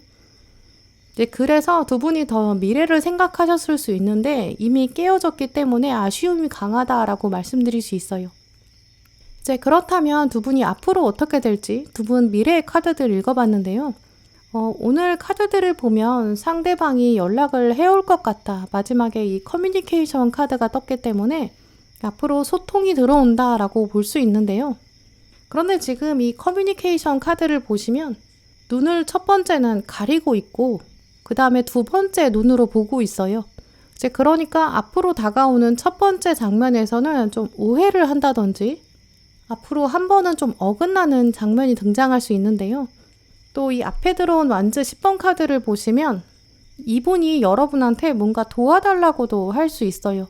A: 이제 그래서 두 분이 더 미래를 생각하셨을 수 있는데 이미 깨어졌기 때문에 아쉬움이 강하다라고 말씀드릴 수 있어요. 이제 그렇다면 두 분이 앞으로 어떻게 될지 두 분 미래의 카드들 읽어봤는데요. 오늘 카드들을 보면 상대방이 연락을 해올 것 같다, 마지막에 이 커뮤니케이션 카드가 떴기 때문에 앞으로 소통이 들어온다라고 볼 수 있는데요. 그런데 지금 이 커뮤니케이션 카드를 보시면 눈을 첫 번째는 가리고 있고 그 다음에 두 번째 눈으로 보고 있어요. 이제 그러니까 앞으로 다가오는 첫 번째 장면에서는 좀 오해를 한다든지 앞으로 한 번은 좀 어긋나는 장면이 등장할 수 있는데요. 또 이 앞에 들어온 완즈 10번 카드를 보시면 이분이 여러분한테 뭔가 도와달라고도 할 수 있어요.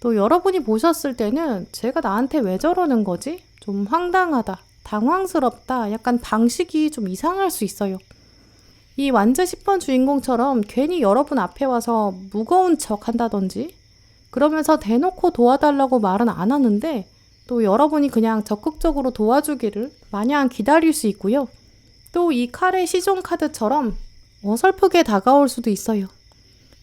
A: 또 여러분이 보셨을 때는 제가 나한테 왜 저러는 거지? 좀 황당하다, 당황스럽다, 약간 방식이 좀 이상할 수 있어요. 이 완즈 10번 주인공처럼 괜히 여러분 앞에 와서 무거운 척 한다든지 그러면서 대놓고 도와달라고 말은 안 하는데 또 여러분이 그냥 적극적으로 도와주기를 마냥 기다릴 수 있고요. 또 이 칼의 시종 카드처럼 어설프게 다가올 수도 있어요.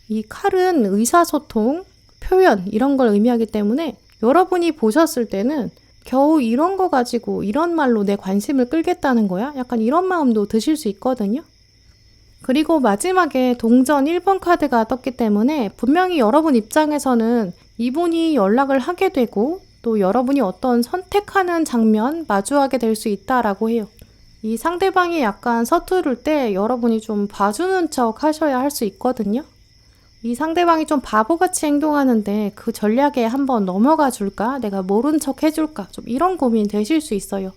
A: 이 칼은 의사소통, 표현 이런 걸 의미하기 때문에 여러분이 보셨을 때는 겨우 이런 거 가지고 이런 말로 내 관심을 끌겠다는 거야? 약간 이런 마음도 드실 수 있거든요. 그리고 마지막에 동전 1번 카드가 떴기 때문에 분명히 여러분 입장에서는 이분이 연락을 하게 되고 또 여러분이 어떤 선택하는 장면 마주하게 될 수 있다라고 해요. 이 상대방이 약간 서투를 때 여러분이 좀 봐주는 척 하셔야 할 수 있거든요. 이 상대방이 좀 바보같이 행동하는데 그 전략에 한번 넘어가 줄까? 내가 모른 척 해줄까? 좀 이런 고민 되실 수 있어요.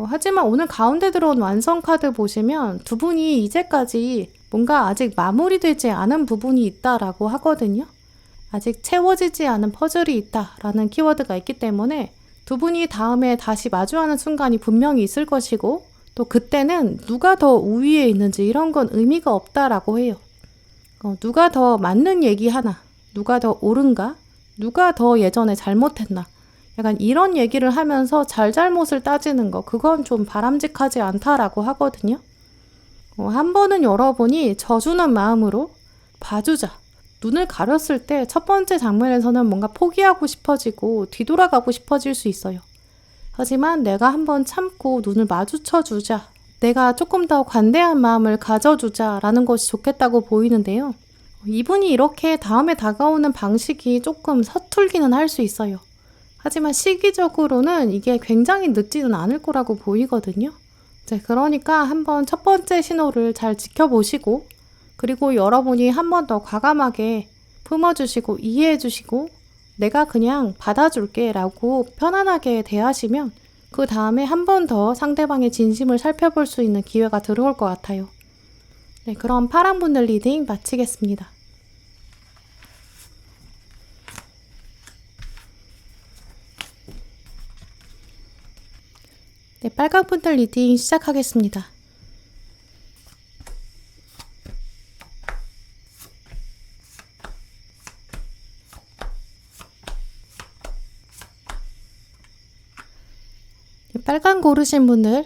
A: 하지만 오늘 가운데 들어온 완성 카드 보시면 두 분이 이제까지 뭔가 아직 마무리되지 않은 부분이 있다라고 하거든요. 아직 채워지지 않은 퍼즐이 있다라는 키워드가 있기 때문에 두 분이 다음에 다시 마주하는 순간이 분명히 있을 것이고 또 그때는 누가 더 우위에 있는지 이런 건 의미가 없다라고 해요. 누가 더 맞는 얘기 하나, 누가 더 옳은가, 누가 더 예전에 잘못했나 약간 이런 얘기를 하면서 잘잘못을 따지는 거 그건 좀 바람직하지 않다라고 하거든요. 한 번은 여러분이 져주는 마음으로 봐주자. 눈을 가렸을 때 첫 번째 장면에서는 뭔가 포기하고 싶어지고 뒤돌아가고 싶어질 수 있어요. 하지만 내가 한번 참고 눈을 마주쳐 주자. 내가 조금 더 관대한 마음을 가져주자 라는 것이 좋겠다고 보이는데요. 이분이 이렇게 다음에 다가오는 방식이 조금 서툴기는 할 수 있어요. 하지만 시기적으로는 이게 굉장히 늦지는 않을 거라고 보이거든요. 그러니까 한번 첫 번째 신호를 잘 지켜보시고 그리고 여러분이 한 번 더 과감하게 품어주시고 이해해주시고 내가 그냥 받아줄게 라고 편안하게 대하시면 그 다음에 한 번 더 상대방의 진심을 살펴볼 수 있는 기회가 들어올 것 같아요. 네, 그럼 파랑분들 리딩 마치겠습니다. 네, 빨강분들 리딩 시작하겠습니다. 빨강 고르신 분들,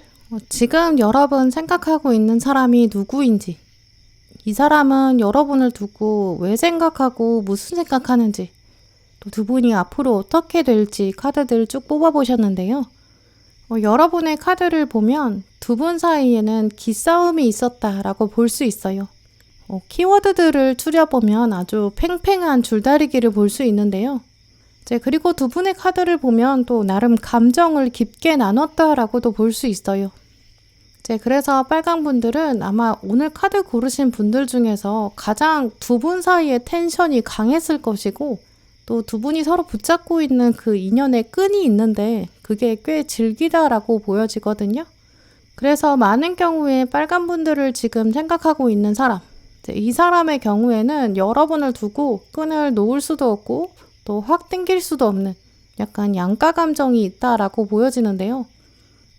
A: 지금 여러분 생각하고 있는 사람이 누구인지, 이 사람은 여러분을 두고 왜 생각하고 무슨 생각하는지, 또 두 분이 앞으로 어떻게 될지 카드들 쭉 뽑아보셨는데요. 여러분의 카드를 보면 두 분 사이에는 기싸움이 있었다라고 볼 수 있어요. 키워드들을 추려보면 아주 팽팽한 줄다리기를 볼 수 있는데요. 그리고 두 분의 카드를 보면 또 나름 감정을 깊게 나눴다라고도 볼 수 있어요. 그래서 빨강분들은 아마 오늘 카드 고르신 분들 중에서 가장 두 분 사이의 텐션이 강했을 것이고 또 두 분이 서로 붙잡고 있는 그 인연의 끈이 있는데 그게 꽤 질기다라고 보여지거든요. 그래서 많은 경우에 빨간분들을 지금 생각하고 있는 사람, 이 사람의 경우에는 여러분을 두고 끈을 놓을 수도 없고 또 확 땡길 수도 없는 약간 양가 감정이 있다라고 보여지는데요.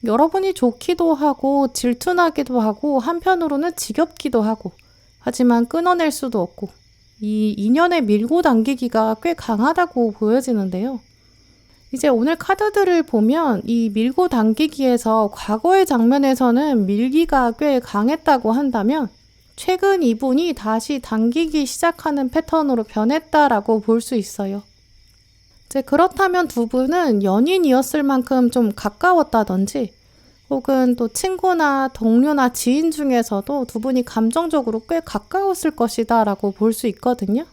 A: 여러분이 좋기도 하고 질투나기도 하고 한편으로는 지겹기도 하고 하지만 끊어낼 수도 없고 이 인연의 밀고 당기기가 꽤 강하다고 보여지는데요. 이제 오늘 카드들을 보면 이 밀고 당기기에서 과거의 장면에서는 밀기가 꽤 강했다고 한다면 최근 이분이 다시 당기기 시작하는 패턴으로 변했다라고 볼 수 있어요. 그렇다면 두 분은 연인이었을 만큼 좀 가까웠다든지 혹은 또 친구나 동료나 지인 중에서도 두 분이 감정적으로 꽤 가까웠을 것이다 라고 볼 수 있거든요.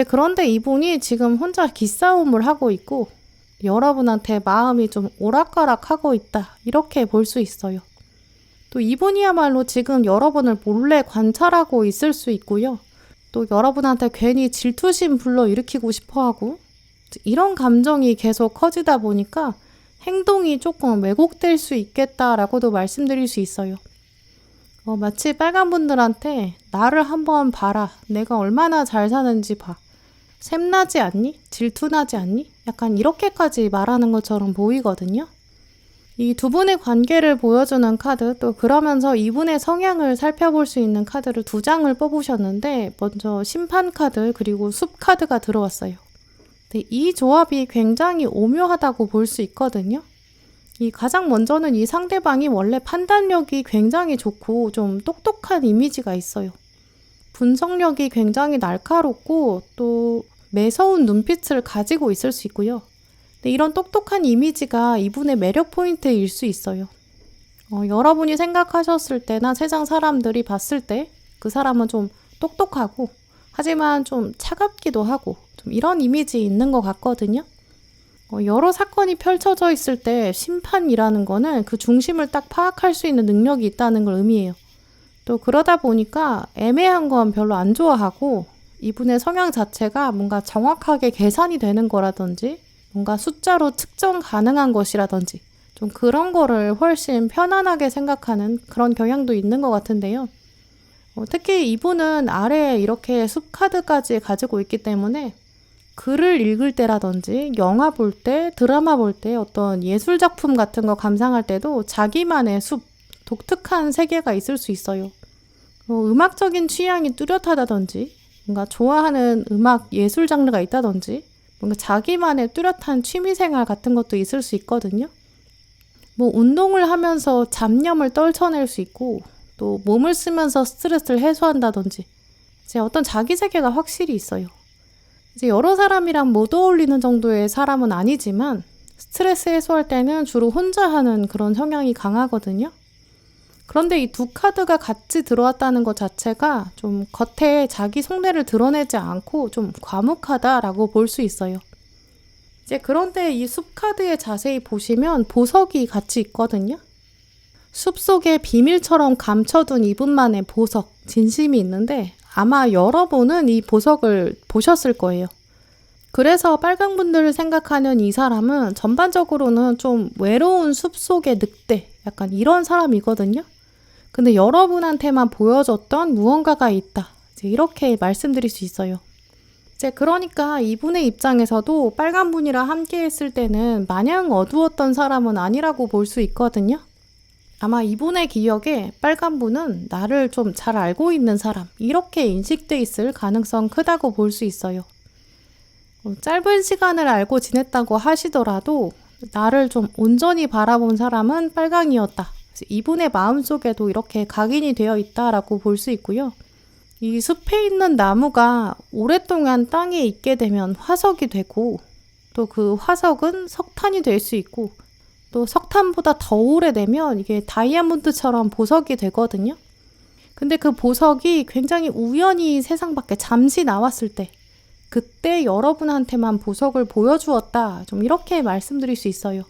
A: 그런데 이분이 지금 혼자 기싸움을 하고 있고 여러분한테 마음이 좀 오락가락하고 있다 이렇게 볼 수 있어요. 또 이분이야말로 지금 여러분을 몰래 관찰하고 있을 수 있고요. 또 여러분한테 괜히 질투심 불러일으키고 싶어하고 이런 감정이 계속 커지다 보니까 행동이 조금 왜곡될 수 있겠다라고도 말씀드릴 수 있어요. 마치 빨간분들한테 나를 한번 봐라. 내가 얼마나 잘 사는지 봐. 샘나지 않니? 질투나지 않니? 약간 이렇게까지 말하는 것처럼 보이거든요. 이 두 분의 관계를 보여주는 카드, 또 그러면서 이분의 성향을 살펴볼 수 있는 카드를 두 장을 뽑으셨는데 먼저 심판 카드 그리고 숲 카드가 들어왔어요. 이 조합이 굉장히 오묘하다고 볼 수 있거든요. 가장 먼저는 이 상대방이 원래 판단력이 굉장히 좋고 좀 똑똑한 이미지가 있어요. 분석력이 굉장히 날카롭고 또 매서운 눈빛을 가지고 있을 수 있고요. 근데 이런 똑똑한 이미지가 이분의 매력 포인트일 수 있어요. 여러분이 생각하셨을 때나 세상 사람들이 봤을 때 그 사람은 좀 똑똑하고 하지만 좀 차갑기도 하고 좀 이런 이미지 있는 것 같거든요. 여러 사건이 펼쳐져 있을 때 심판이라는 거는 그 중심을 딱 파악할 수 있는 능력이 있다는 걸 의미해요. 또 그러다 보니까 애매한 건 별로 안 좋아하고 이분의 성향 자체가 뭔가 정확하게 계산이 되는 거라든지 뭔가 숫자로 측정 가능한 것이라든지 좀 그런 거를 훨씬 편안하게 생각하는 그런 경향도 있는 것 같은데요. 특히 이분은 아래에 이렇게 숲카드까지 가지고 있기 때문에 글을 읽을 때라든지 영화 볼 때, 드라마 볼 때 어떤 예술작품 같은 거 감상할 때도 자기만의 숲, 독특한 세계가 있을 수 있어요. 음악적인 취향이 뚜렷하다든지 뭔가 좋아하는 음악 예술 장르가 있다든지 뭔가 자기만의 뚜렷한 취미생활 같은 것도 있을 수 있거든요. 운동을 하면서 잡념을 떨쳐낼 수 있고 또 몸을 쓰면서 스트레스를 해소한다든지 이제 어떤 자기 세계가 확실히 있어요. 이제 여러 사람이랑 못 어울리는 정도의 사람은 아니지만 스트레스 해소할 때는 주로 혼자 하는 그런 성향이 강하거든요. 그런데 이 두 카드가 같이 들어왔다는 것 자체가 좀 겉에 자기 속내를 드러내지 않고 좀 과묵하다라고 볼 수 있어요. 이제 그런데 이 숲 카드에 자세히 보시면 보석이 같이 있거든요. 숲속에 비밀처럼 감춰둔 이분만의 보석, 진심이 있는데 아마 여러분은 이 보석을 보셨을 거예요. 그래서 빨강분들을 생각하는 이 사람은 전반적으로는 좀 외로운 숲속의 늑대, 약간 이런 사람이거든요. 근데 여러분한테만 보여줬던 무언가가 있다. 이제 이렇게 말씀드릴 수 있어요. 이제 그러니까 이분의 입장에서도 빨간분이랑 함께 했을 때는 마냥 어두웠던 사람은 아니라고 볼 수 있거든요. 아마 이분의 기억에 빨간분은 나를 좀 잘 알고 있는 사람, 이렇게 인식돼 있을 가능성 크다고 볼 수 있어요. 짧은 시간을 알고 지냈다고 하시더라도 나를 좀 온전히 바라본 사람은 빨강이었다. 이분의 마음속에도 이렇게 각인이 되어 있다라고 볼 수 있고요. 이 숲에 있는 나무가 오랫동안 땅에 있게 되면 화석이 되고 또 그 화석은 석탄이 될 수 있고 또 석탄보다 더 오래되면 이게 다이아몬드처럼 보석이 되거든요. 근데 그 보석이 굉장히 우연히 세상 밖에 잠시 나왔을 때 그때 여러분한테만 보석을 보여주었다. 좀 이렇게 말씀드릴 수 있어요.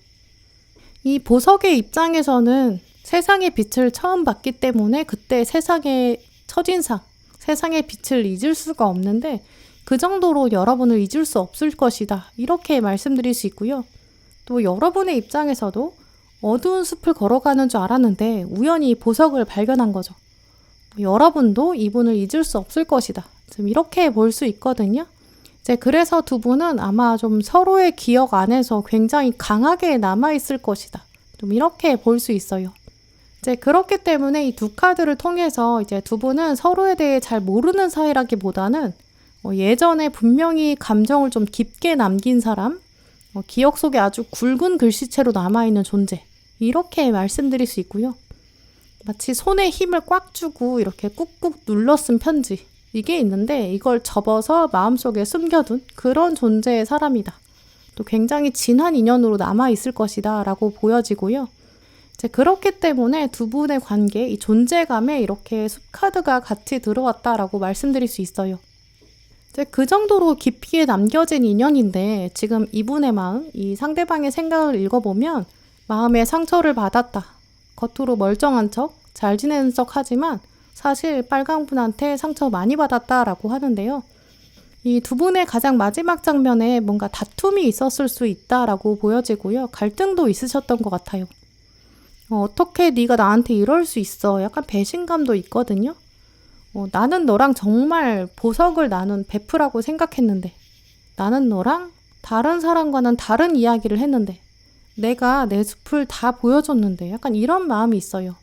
A: 이 보석의 입장에서는 세상의 빛을 처음 봤기 때문에 그때 세상의 첫인상, 세상의 빛을 잊을 수가 없는데 그 정도로 여러분을 잊을 수 없을 것이다. 이렇게 말씀드릴 수 있고요. 또 여러분의 입장에서도 어두운 숲을 걸어가는 줄 알았는데 우연히 보석을 발견한 거죠. 여러분도 이분을 잊을 수 없을 것이다. 좀 이렇게 볼 수 있거든요. 이제 그래서 두 분은 아마 좀 서로의 기억 안에서 굉장히 강하게 남아있을 것이다. 좀 이렇게 볼 수 있어요. 이제 그렇기 때문에 이 두 카드를 통해서 이제 두 분은 서로에 대해 잘 모르는 사이라기보다는 예전에 분명히 감정을 좀 깊게 남긴 사람, 기억 속에 아주 굵은 글씨체로 남아있는 존재, 이렇게 말씀드릴 수 있고요. 마치 손에 힘을 꽉 주고 이렇게 꾹꾹 눌러 쓴 편지, 이게 있는데 이걸 접어서 마음속에 숨겨둔 그런 존재의 사람이다. 또 굉장히 진한 인연으로 남아있을 것이다 라고 보여지고요. 이제 그렇기 때문에 두 분의 관계, 이 존재감에 이렇게 숲카드가 같이 들어왔다라고 말씀드릴 수 있어요. 이제 그 정도로 깊이에 남겨진 인연인데 지금 이분의 마음, 이 상대방의 생각을 읽어보면 마음에 상처를 받았다. 겉으로 멀쩡한 척, 잘 지내는 척 하지만 사실 빨강분한테 상처 많이 받았다라고 하는데요. 이 두 분의 가장 마지막 장면에 뭔가 다툼이 있었을 수 있다라고 보여지고요. 갈등도 있으셨던 것 같아요. 어떻게 네가 나한테 이럴 수 있어? 약간 배신감도 있거든요. 나는 너랑 정말 보석을 나눈 베프라고 생각했는데 나는 너랑 다른 사람과는 다른 이야기를 했는데 내가 내 숲을 다 보여줬는데 약간 이런 마음이 있어요.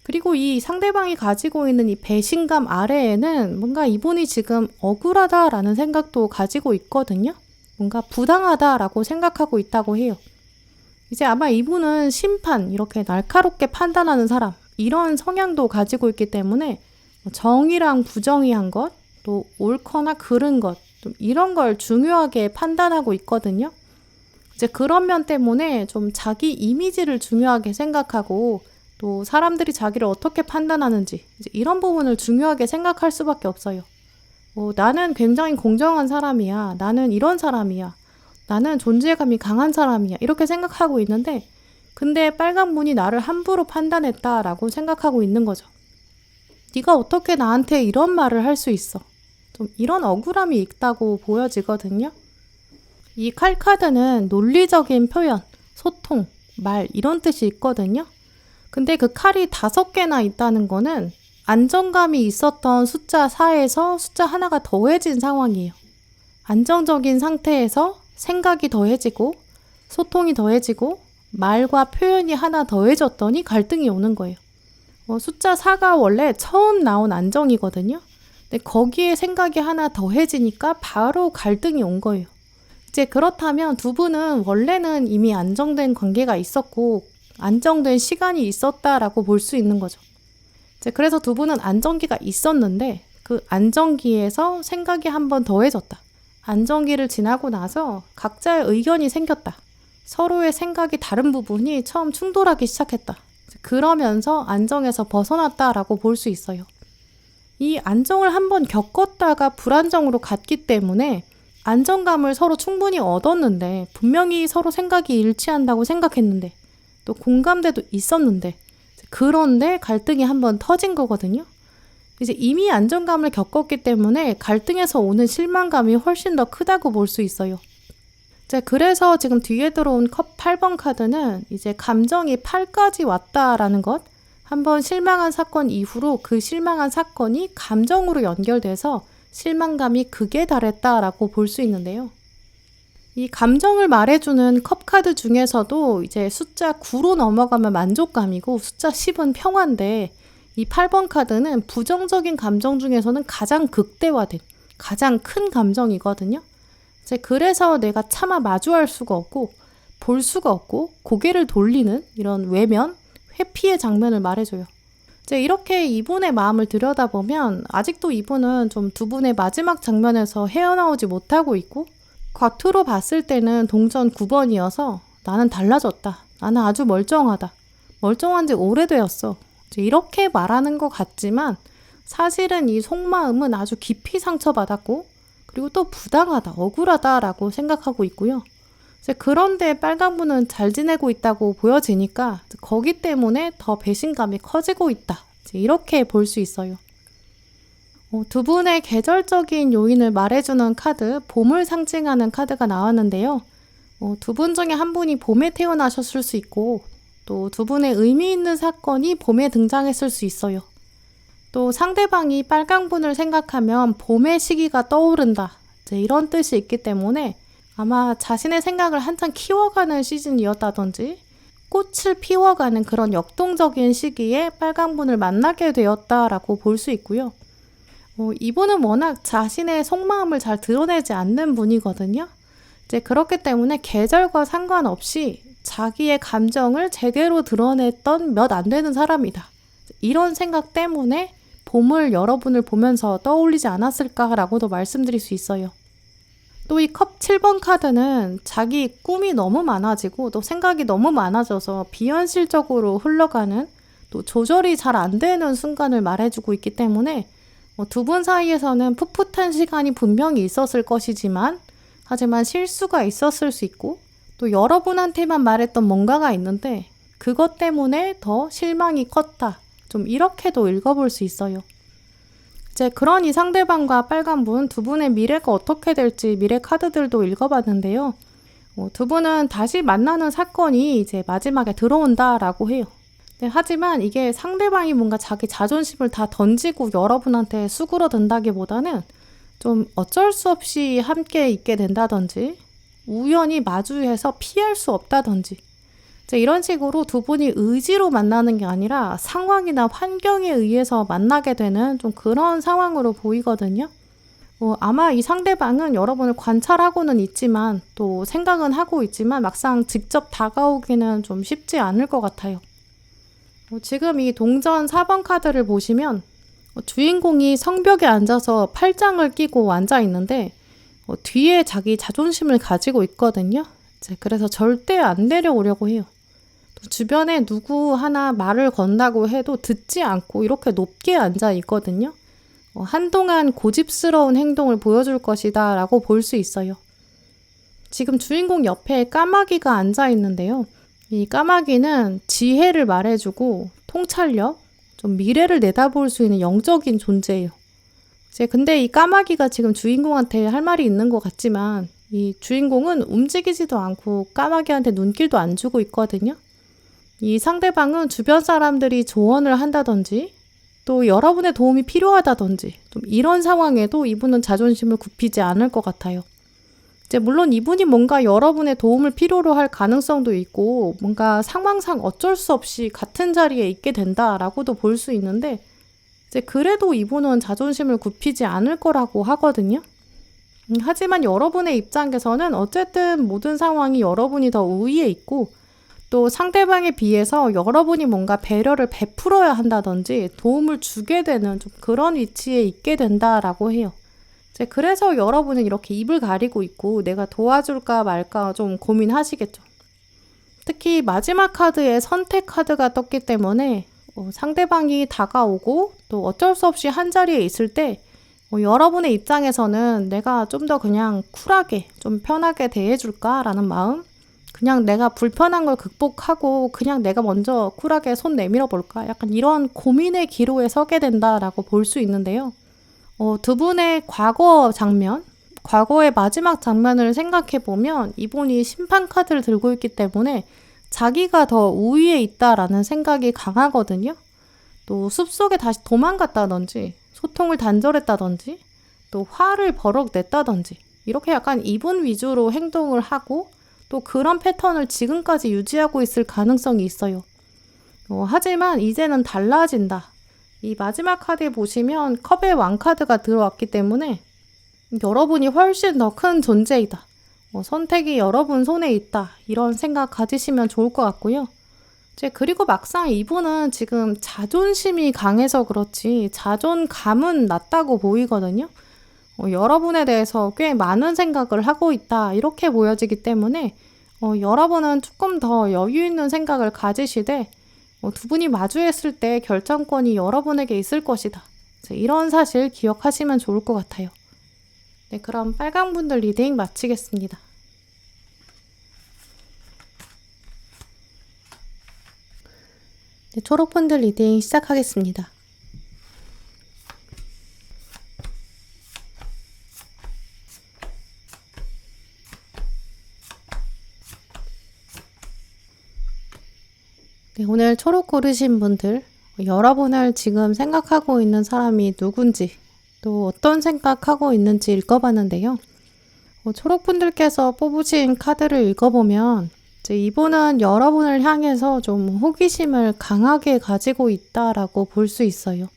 A: 그리고 이 상대방이 가지고 있는 이 배신감 아래에는 뭔가 이분이 지금 억울하다라는 생각도 가지고 있거든요. 뭔가 부당하다라고 생각하고 있다고 해요. 이제 아마 이분은 심판, 이렇게 날카롭게 판단하는 사람, 이런 성향도 가지고 있기 때문에 정의랑 부정의한 것, 또 옳거나 그른 것, 좀 이런 걸 중요하게 판단하고 있거든요. 이제 그런 면 때문에 좀 자기 이미지를 중요하게 생각하고 또 사람들이 자기를 어떻게 판단하는지 이제 이런 부분을 중요하게 생각할 수밖에 없어요. 나는 굉장히 공정한 사람이야. 나는 이런 사람이야. 나는 존재감이 강한 사람이야. 이렇게 생각하고 있는데 근데 빨간문이 나를 함부로 판단했다라고 생각하고 있는 거죠. 네가 어떻게 나한테 이런 말을 할 수 있어? 좀 이런 억울함이 있다고 보여지거든요. 이 칼카드는 논리적인 표현, 소통, 말 이런 뜻이 있거든요. 근데 그 칼이 5개나 있다는 거는 안정감이 있었던 숫자 4에서 숫자 하나가 더해진 상황이에요. 안정적인 상태에서 생각이 더해지고 소통이 더해지고 말과 표현이 하나 더해졌더니 갈등이 오는 거예요. 숫자 4가 원래 처음 나온 안정이거든요. 근데 거기에 생각이 하나 더해지니까 바로 갈등이 온 거예요. 이제 그렇다면 두 분은 원래는 이미 안정된 관계가 있었고 안정된 시간이 있었다라고 볼 수 있는 거죠. 이제 그래서 두 분은 안정기가 있었는데 그 안정기에서 생각이 한 번 더해졌다. 안정기를 지나고 나서 각자의 의견이 생겼다. 서로의 생각이 다른 부분이 처음 충돌하기 시작했다. 그러면서 안정에서 벗어났다라고 볼 수 있어요. 이 안정을 한번 겪었다가 불안정으로 갔기 때문에 안정감을 서로 충분히 얻었는데 분명히 서로 생각이 일치한다고 생각했는데 또 공감대도 있었는데 그런데 갈등이 한번 터진 거거든요. 이제 이미 안정감을 겪었기 때문에 갈등에서 오는 실망감이 훨씬 더 크다고 볼 수 있어요. 이제 그래서 지금 뒤에 들어온 컵 8번 카드는 이제 감정이 8까지 왔다라는 것, 한번 실망한 사건 이후로 그 실망한 사건이 감정으로 연결돼서 실망감이 극에 달했다라고 볼 수 있는데요. 이 감정을 말해주는 컵 카드 중에서도 이제 숫자 9로 넘어가면 만족감이고 숫자 10은 평화인데 이 8번 카드는 부정적인 감정 중에서는 가장 극대화된 가장 큰 감정이거든요. 이제 그래서 내가 차마 마주할 수가 없고 볼 수가 없고 고개를 돌리는 이런 외면, 회피의 장면을 말해줘요. 이제 이렇게 이분의 마음을 들여다보면 아직도 이분은 좀 두 분의 마지막 장면에서 헤어나오지 못하고 있고 겉으로 봤을 때는 동전 9번이어서 나는 달라졌다. 나는 아주 멀쩡하다. 멀쩡한 지 오래되었어. 이제 이렇게 말하는 것 같지만 사실은 이 속마음은 아주 깊이 상처받았고 그리고 또 부당하다, 억울하다라고 생각하고 있고요. 이제 그런데 빨간분은 잘 지내고 있다고 보여지니까 거기 때문에 더 배신감이 커지고 있다. 이제 이렇게 볼 수 있어요. 두 분의 계절적인 요인을 말해주는 카드, 봄을 상징하는 카드가 나왔는데요. 두 분 중에 한 분이 봄에 태어나셨을 수 있고 또 두 분의 의미 있는 사건이 봄에 등장했을 수 있어요. 또 상대방이 빨강분을 생각하면 봄의 시기가 떠오른다. 이제 이런 뜻이 있기 때문에 아마 자신의 생각을 한창 키워가는 시즌이었다든지 꽃을 피워가는 그런 역동적인 시기에 빨강분을 만나게 되었다라고 볼 수 있고요. 이분은 워낙 자신의 속마음을 잘 드러내지 않는 분이거든요. 이제 그렇기 때문에 계절과 상관없이 자기의 감정을 제대로 드러냈던 몇 안 되는 사람이다. 이런 생각 때문에 봄을 여러분을 보면서 떠올리지 않았을까라고도 말씀드릴 수 있어요. 또 이 컵 7번 카드는 자기 꿈이 너무 많아지고 또 생각이 너무 많아져서 비현실적으로 흘러가는 또 조절이 잘 안 되는 순간을 말해주고 있기 때문에 두 분 사이에서는 풋풋한 시간이 분명히 있었을 것이지만 하지만 실수가 있었을 수 있고 또 여러분한테만 말했던 뭔가가 있는데 그것 때문에 더 실망이 컸다. 좀 이렇게도 읽어볼 수 있어요. 이제 그러니 상대방과 빨간분 두 분의 미래가 어떻게 될지 미래 카드들도 읽어봤는데요. 두 분은 다시 만나는 사건이 이제 마지막에 들어온다라고 해요. 하지만 이게 상대방이 뭔가 자기 자존심을 다 던지고 여러분한테 수그러든다기보다는 좀 어쩔 수 없이 함께 있게 된다든지 우연히 마주해서 피할 수 없다든지 이제 이런 식으로 두 분이 의지로 만나는 게 아니라 상황이나 환경에 의해서 만나게 되는 좀 그런 상황으로 보이거든요. 아마 이 상대방은 여러분을 관찰하고는 있지만 또 생각은 하고 있지만 막상 직접 다가오기는 좀 쉽지 않을 것 같아요. 지금 이 동전 4번 카드를 보시면 주인공이 성벽에 앉아서 팔짱을 끼고 앉아 있는데 뒤에 자기 자존심을 가지고 있거든요. 그래서 절대 안 데려오려고 해요. 또 주변에 누구 하나 말을 건다고 해도 듣지 않고 이렇게 높게 앉아 있거든요. 한동안 고집스러운 행동을 보여줄 것이다 라고 볼 수 있어요. 지금 주인공 옆에 까마귀가 앉아 있는데요. 이 까마귀는 지혜를 말해주고 통찰력, 좀 미래를 내다볼 수 있는 영적인 존재예요. 근데 이 까마귀가 지금 주인공한테 할 말이 있는 것 같지만 이 주인공은 움직이지도 않고 까마귀한테 눈길도 안 주고 있거든요. 이 상대방은 주변 사람들이 조언을 한다든지 또 여러분의 도움이 필요하다든지 좀 이런 상황에도 이분은 자존심을 굽히지 않을 것 같아요. 물론 이분이 뭔가 여러분의 도움을 필요로 할 가능성도 있고 뭔가 상황상 어쩔 수 없이 같은 자리에 있게 된다라고도 볼 수 있는데 그래도 이분은 자존심을 굽히지 않을 거라고 하거든요. 하지만 여러분의 입장에서는 어쨌든 모든 상황이 여러분이 더 우위에 있고 또 상대방에 비해서 여러분이 뭔가 배려를 베풀어야 한다든지 도움을 주게 되는 좀 그런 위치에 있게 된다라고 해요. 그래서 여러분은 이렇게 입을 가리고 있고 내가 도와줄까 말까 좀 고민하시겠죠. 특히 마지막 카드에 선택 카드가 떴기 때문에 상대방이 다가오고 또 어쩔 수 없이 한자리에 있을 때 여러분의 입장에서는 내가 좀 더 그냥 쿨하게 좀 편하게 대해줄까라는 마음, 그냥 내가 불편한 걸 극복하고 그냥 내가 먼저 쿨하게 손 내밀어 볼까, 약간 이런 고민의 기로에 서게 된다라고 볼 수 있는데요. 두 분의 과거 장면, 과거의 마지막 장면을 생각해 보면 이분이 심판 카드를 들고 있기 때문에 자기가 더 우위에 있다라는 생각이 강하거든요. 또 숲속에 다시 도망갔다든지 소통을 단절했다든지 또 화를 버럭 냈다든지 이렇게 약간 이분 위주로 행동을 하고 또 그런 패턴을 지금까지 유지하고 있을 가능성이 있어요. 하지만 이제는 달라진다. 이 마지막 카드에 보시면 컵의 왕카드가 들어왔기 때문에 여러분이 훨씬 더 큰 존재이다. 선택이 여러분 손에 있다. 이런 생각 가지시면 좋을 것 같고요. 그리고 막상 이분은 지금 자존심이 강해서 그렇지 자존감은 낮다고 보이거든요. 여러분에 대해서 꽤 많은 생각을 하고 있다. 이렇게 보여지기 때문에 여러분은 조금 더 여유 있는 생각을 가지시되 두 분이 마주했을 때 결정권이 여러분에게 있을 것이다. 이런 사실 기억하시면 좋을 것 같아요. 네, 그럼 빨강분들 리딩 마치겠습니다. 네, 초록분들 리딩 시작하겠습니다. 네, 오늘 초록 고르신 분들, 여러분을 지금 생각하고 있는 사람이 누군지 또 어떤 생각하고 있는지 읽어봤는데요. 초록분들께서 뽑으신 카드를 읽어보면 이분은 여러분을 향해서 좀 호기심을 강하게 가지고 있다라고 볼 수 있어요.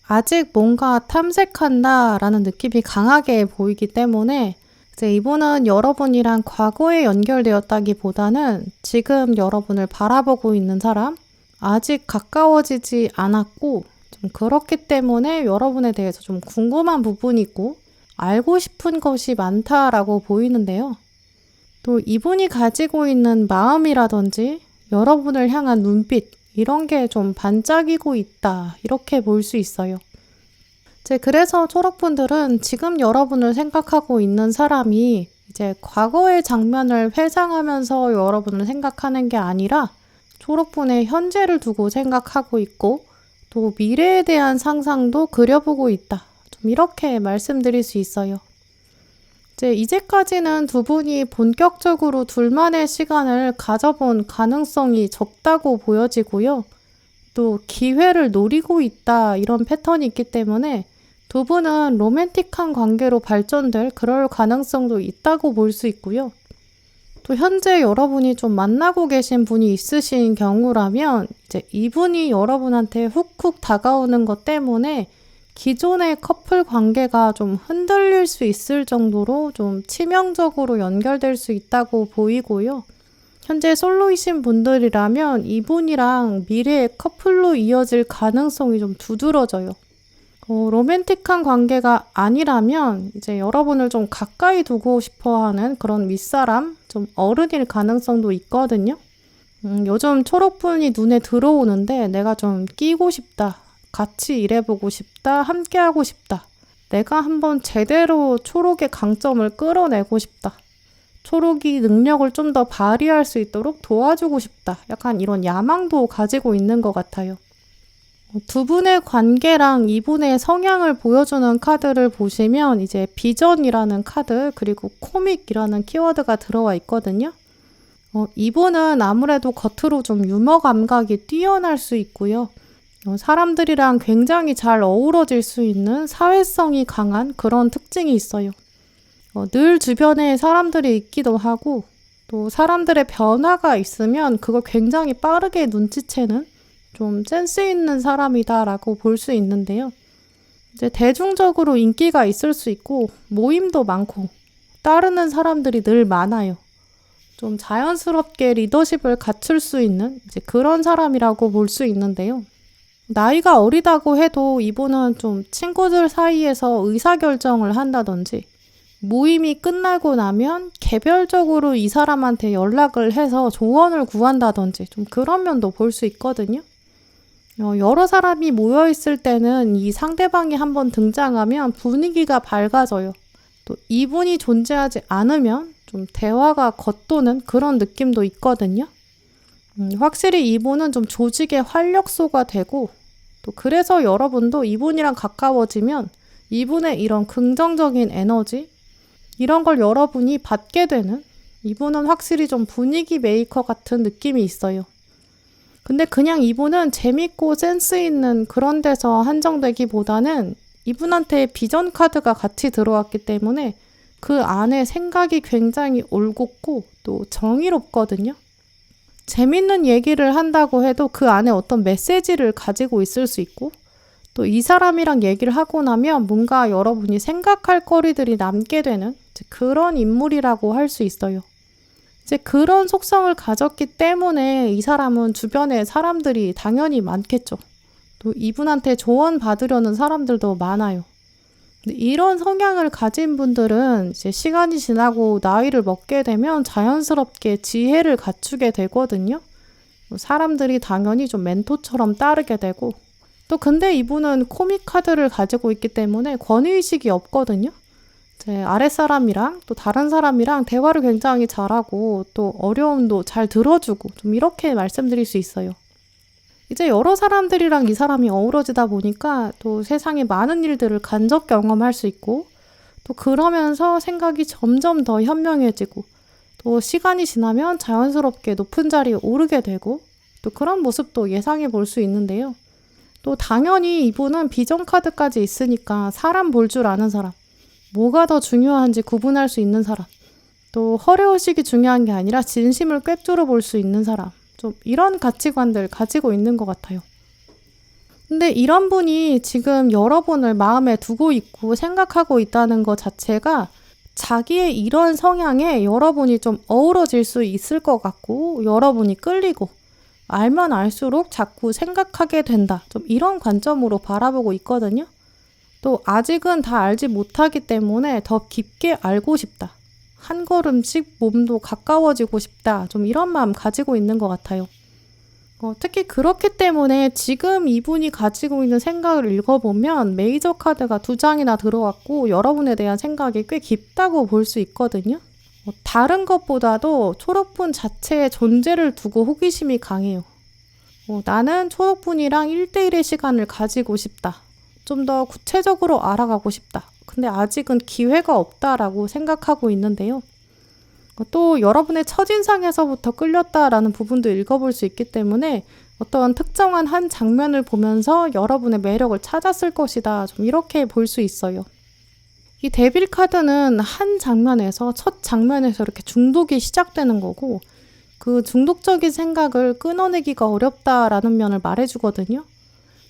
A: 아직 뭔가 탐색한다라는 느낌이 강하게 보이기 때문에 이분은 여러분이랑 과거에 연결되었다기보다는 지금 여러분을 바라보고 있는 사람, 아직 가까워지지 않았고 좀 그렇기 때문에 여러분에 대해서 좀 궁금한 부분이 있고 알고 싶은 것이 많다라고 보이는데요. 또 이분이 가지고 있는 마음이라든지 여러분을 향한 눈빛 이런 게 좀 반짝이고 있다 이렇게 볼 수 있어요. 그래서 초록분들은 지금 여러분을 생각하고 있는 사람이 이제 과거의 장면을 회상하면서 여러분을 생각하는 게 아니라 초록분의 현재를 두고 생각하고 있고 또 미래에 대한 상상도 그려보고 있다. 좀 이렇게 말씀드릴 수 있어요. 이제까지는 두 분이 본격적으로 둘만의 시간을 가져본 가능성이 적다고 보여지고요. 또 기회를 노리고 있다 이런 패턴이 있기 때문에 두 분은 로맨틱한 관계로 발전될 그럴 가능성도 있다고 볼 수 있고요. 또 현재 여러분이 좀 만나고 계신 분이 있으신 경우라면 이분이 여러분한테 훅훅 다가오는 것 때문에 기존의 커플 관계가 좀 흔들릴 수 있을 정도로 좀 치명적으로 연결될 수 있다고 보이고요. 현재 솔로이신 분들이라면 이분이랑 미래의 커플로 이어질 가능성이 좀 두드러져요. 로맨틱한 관계가 아니라면 여러분을 좀 가까이 두고 싶어 하는 그런 윗사람, 좀 어른일 가능성도 있거든요. 요즘 초록분이 눈에 들어오는데 내가 좀 끼고 싶다, 같이 일해보고 싶다, 함께하고 싶다. 내가 한번 제대로 초록의 강점을 끌어내고 싶다. 초록이 능력을 좀 더 발휘할 수 있도록 도와주고 싶다. 약간 이런 야망도 가지고 있는 것 같아요. 두 분의 관계랑 이분의 성향을 보여주는 카드를 보시면 이제 비전이라는 카드 그리고 코믹이라는 키워드가 들어와 있거든요. 이분은 아무래도 겉으로 좀 유머 감각이 뛰어날 수 있고요. 사람들이랑 굉장히 잘 어우러질 수 있는 사회성이 강한 그런 특징이 있어요. 늘 주변에 사람들이 있기도 하고 또 사람들의 변화가 있으면 그걸 굉장히 빠르게 눈치채는 좀 센스 있는 사람이다라고 볼 수 있는데요. 이제 대중적으로 인기가 있을 수 있고 모임도 많고 따르는 사람들이 늘 많아요. 좀 자연스럽게 리더십을 갖출 수 있는 이제 그런 사람이라고 볼 수 있는데요. 나이가 어리다고 해도 이분은 좀 친구들 사이에서 의사결정을 한다든지 모임이 끝나고 나면 개별적으로 이 사람한테 연락을 해서 조언을 구한다든지 좀 그런 면도 볼 수 있거든요. 여러 사람이 모여있을 때는 이 상대방이 한번 등장하면 분위기가 밝아져요. 또 이분이 존재하지 않으면 좀 대화가 겉도는 그런 느낌도 있거든요. 확실히 이분은 좀 조직의 활력소가 되고 또 그래서 여러분도 이분이랑 가까워지면 이분의 이런 긍정적인 에너지 이런 걸 여러분이 받게 되는 이분은 확실히 좀 분위기 메이커 같은 느낌이 있어요. 근데 그냥 이분은 재밌고 센스 있는 그런 데서 한정되기보다는 이분한테 비전 카드가 같이 들어왔기 때문에 그 안에 생각이 굉장히 올곧고 또 정의롭거든요. 재밌는 얘기를 한다고 해도 그 안에 어떤 메시지를 가지고 있을 수 있고 또 이 사람이랑 얘기를 하고 나면 뭔가 여러분이 생각할 거리들이 남게 되는 그런 인물이라고 할 수 있어요. 이제 그런 속성을 가졌기 때문에 이 사람은 주변에 사람들이 당연히 많겠죠. 또 이분한테 조언 받으려는 사람들도 많아요. 근데 이런 성향을 가진 분들은 이제 시간이 지나고 나이를 먹게 되면 자연스럽게 지혜를 갖추게 되거든요. 사람들이 당연히 좀 멘토처럼 따르게 되고 또 근데 이분은 코믹 카드를 가지고 있기 때문에 권위의식이 없거든요. 제 아랫사람이랑 또 다른 사람이랑 대화를 굉장히 잘하고 또 어려움도 잘 들어주고 좀 이렇게 말씀드릴 수 있어요. 이제 여러 사람들이랑 이 사람이 어우러지다 보니까 또 세상에 많은 일들을 간접 경험할 수 있고 또 그러면서 생각이 점점 더 현명해지고 또 시간이 지나면 자연스럽게 높은 자리에 오르게 되고 또 그런 모습도 예상해 볼 수 있는데요. 또 당연히 이분은 비전 카드까지 있으니까 사람 볼 줄 아는 사람, 뭐가 더 중요한지 구분할 수 있는 사람, 또 허례허식이 중요한 게 아니라 진심을 꿰뚫어 볼 수 있는 사람, 좀 이런 가치관들 가지고 있는 것 같아요. 근데 이런 분이 지금 여러분을 마음에 두고 있고 생각하고 있다는 것 자체가 자기의 이런 성향에 여러분이 좀 어우러질 수 있을 것 같고 여러분이 끌리고 알면 알수록 자꾸 생각하게 된다. 좀 이런 관점으로 바라보고 있거든요. 또 아직은 다 알지 못하기 때문에 더 깊게 알고 싶다. 한 걸음씩 몸도 가까워지고 싶다. 좀 이런 마음 가지고 있는 것 같아요. 특히 그렇기 때문에 지금 이분이 가지고 있는 생각을 읽어보면 메이저 카드가 2장이나 들어왔고 여러분에 대한 생각이 꽤 깊다고 볼 수 있거든요. 다른 것보다도 초록분 자체의 존재를 두고 호기심이 강해요. 나는 초록분이랑 1대1의 시간을 가지고 싶다. 좀 더 구체적으로 알아가고 싶다. 근데 아직은 기회가 없다라고 생각하고 있는데요. 또 여러분의 첫인상에서부터 끌렸다라는 부분도 읽어볼 수 있기 때문에 어떤 특정한 한 장면을 보면서 여러분의 매력을 찾았을 것이다. 좀 이렇게 볼 수 있어요. 이 데빌 카드는 한 장면에서 첫 장면에서 이렇게 중독이 시작되는 거고 그 중독적인 생각을 끊어내기가 어렵다라는 면을 말해주거든요.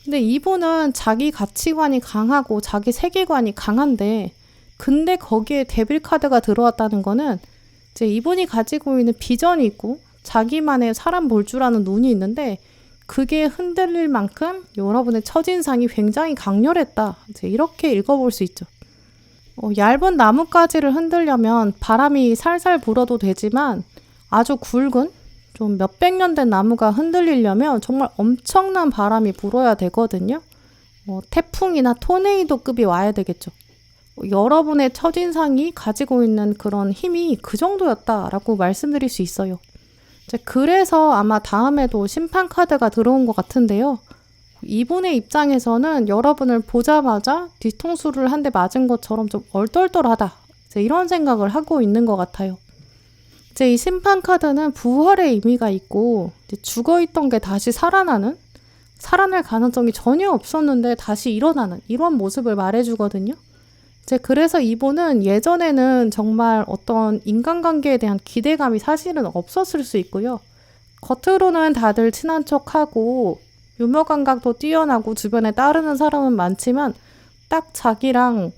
A: 근데 이분은 자기 가치관이 강하고 자기 세계관이 강한데 근데 거기에 데빌 카드가 들어왔다는 거는 이제 이분이 가지고 있는 비전이 있고 자기만의 사람 볼 줄 아는 눈이 있는데 그게 흔들릴 만큼 여러분의 첫인상이 굉장히 강렬했다. 이제 이렇게 읽어볼 수 있죠. 얇은 나뭇가지를 흔들려면 바람이 살살 불어도 되지만 아주 굵은 좀 몇백 년 된 나무가 흔들리려면 정말 엄청난 바람이 불어야 되거든요. 태풍이나 토네이도급이 와야 되겠죠. 여러분의 첫인상이 가지고 있는 그런 힘이 그 정도였다라고 말씀드릴 수 있어요. 그래서 아마 다음에도 심판 카드가 들어온 것 같은데요. 이분의 입장에서는 여러분을 보자마자 뒤통수를 한 대 맞은 것처럼 좀 얼떨떨하다. 이런 생각을 하고 있는 것 같아요. 이 심판 카드는 부활의 의미가 있고 죽어있던 게 다시 살아날 가능성이 전혀 없었는데 다시 일어나는 이런 모습을 말해주거든요. 그래서 이분은 예전에는 정말 어떤 인간관계에 대한 기대감이 사실은 없었을 수 있고요. 겉으로는 다들 친한 척하고 유머 감각도 뛰어나고 주변에 따르는 사람은 많지만 딱 자기랑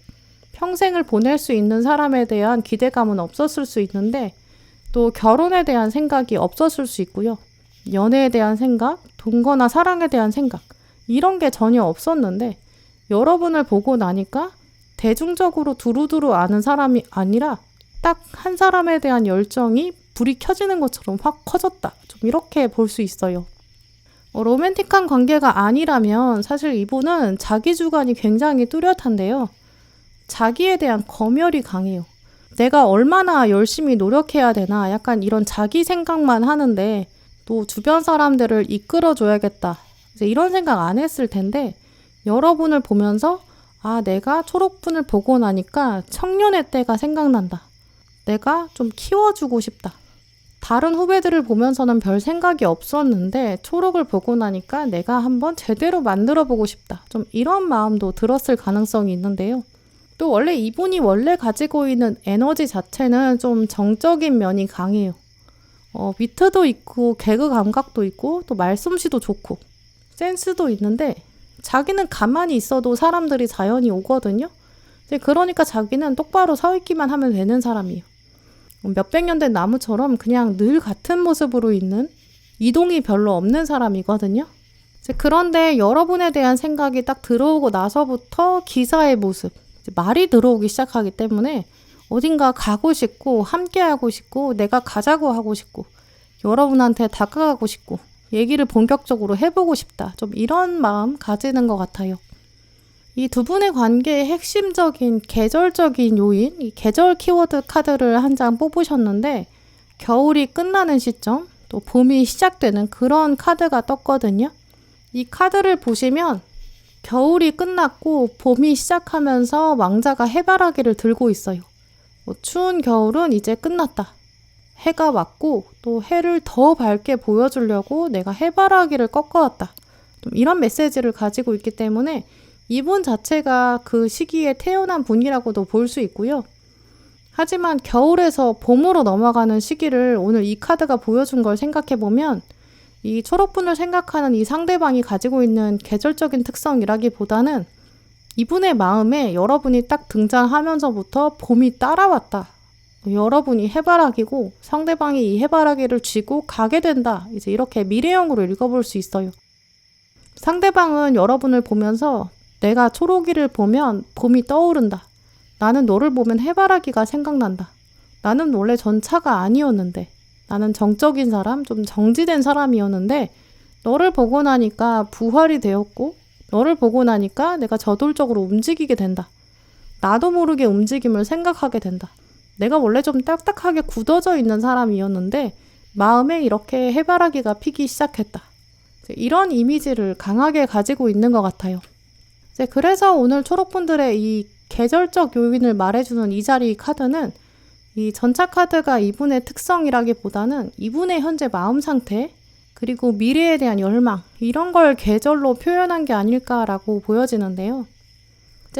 A: 평생을 보낼 수 있는 사람에 대한 기대감은 없었을 수 있는데 또 결혼에 대한 생각이 없었을 수 있고요. 연애에 대한 생각, 동거나 사랑에 대한 생각 이런 게 전혀 없었는데 여러분을 보고 나니까 대중적으로 두루두루 아는 사람이 아니라 딱 한 사람에 대한 열정이 불이 켜지는 것처럼 확 커졌다. 좀 이렇게 볼 수 있어요. 로맨틱한 관계가 아니라면 사실 이분은 자기 주관이 굉장히 뚜렷한데요. 자기에 대한 검열이 강해요. 내가 얼마나 열심히 노력해야 되나 약간 이런 자기 생각만 하는데 또 주변 사람들을 이끌어줘야겠다. 이제 이런 생각 안 했을 텐데 여러분을 보면서 내가 초록분을 보고 나니까 청년의 때가 생각난다. 내가 좀 키워주고 싶다. 다른 후배들을 보면서는 별 생각이 없었는데 초록을 보고 나니까 내가 한번 제대로 만들어 보고 싶다. 좀 이런 마음도 들었을 가능성이 있는데요. 또 원래 이분이 원래 가지고 있는 에너지 자체는 좀 정적인 면이 강해요. 위트도 있고 개그 감각도 있고 또 말솜씨도 좋고 센스도 있는데 자기는 가만히 있어도 사람들이 자연히 오거든요. 그러니까 자기는 똑바로 서 있기만 하면 되는 사람이에요. 몇백 년 된 나무처럼 그냥 늘 같은 모습으로 있는 이동이 별로 없는 사람이거든요. 그런데 여러분에 대한 생각이 딱 들어오고 나서부터 기사의 모습, 말이 들어오기 시작하기 때문에 어딘가 가고 싶고 함께하고 싶고 내가 가자고 하고 싶고 여러분한테 다가가고 싶고 얘기를 본격적으로 해보고 싶다. 좀 이런 마음 가지는 것 같아요. 이 두 분의 관계의 핵심적인 계절적인 요인, 이 계절 키워드 카드를 한 장 뽑으셨는데 겨울이 끝나는 시점, 또 봄이 시작되는 그런 카드가 떴거든요. 이 카드를 보시면 겨울이 끝났고 봄이 시작하면서 왕자가 해바라기를 들고 있어요. 추운 겨울은 이제 끝났다. 해가 왔고 또 해를 더 밝게 보여주려고 내가 해바라기를 꺾어왔다. 좀 이런 메시지를 가지고 있기 때문에 이분 자체가 그 시기에 태어난 분이라고도 볼 수 있고요. 하지만 겨울에서 봄으로 넘어가는 시기를 오늘 이 카드가 보여준 걸 생각해보면 이 초록분을 생각하는 이 상대방이 가지고 있는 계절적인 특성이라기보다는 이분의 마음에 여러분이 딱 등장하면서부터 봄이 따라왔다. 여러분이 해바라기고 상대방이 이 해바라기를 쥐고 가게 된다. 이제 이렇게 미래형으로 읽어볼 수 있어요. 상대방은 여러분을 보면서 내가 초록이를 보면 봄이 떠오른다. 나는 너를 보면 해바라기가 생각난다. 나는 원래 전차가 아니었는데 나는 정적인 사람, 좀 정지된 사람이었는데 너를 보고 나니까 부활이 되었고 너를 보고 나니까 내가 저돌적으로 움직이게 된다. 나도 모르게 움직임을 생각하게 된다. 내가 원래 좀 딱딱하게 굳어져 있는 사람이었는데 마음에 이렇게 해바라기가 피기 시작했다. 이런 이미지를 강하게 가지고 있는 것 같아요. 그래서 오늘 초록분들의 이 계절적 요인을 말해주는 이 자리 카드는 이 전차 카드가 이분의 특성이라기보다는 이분의 현재 마음 상태 그리고 미래에 대한 열망 이런 걸 계절로 표현한 게 아닐까라고 보여지는데요.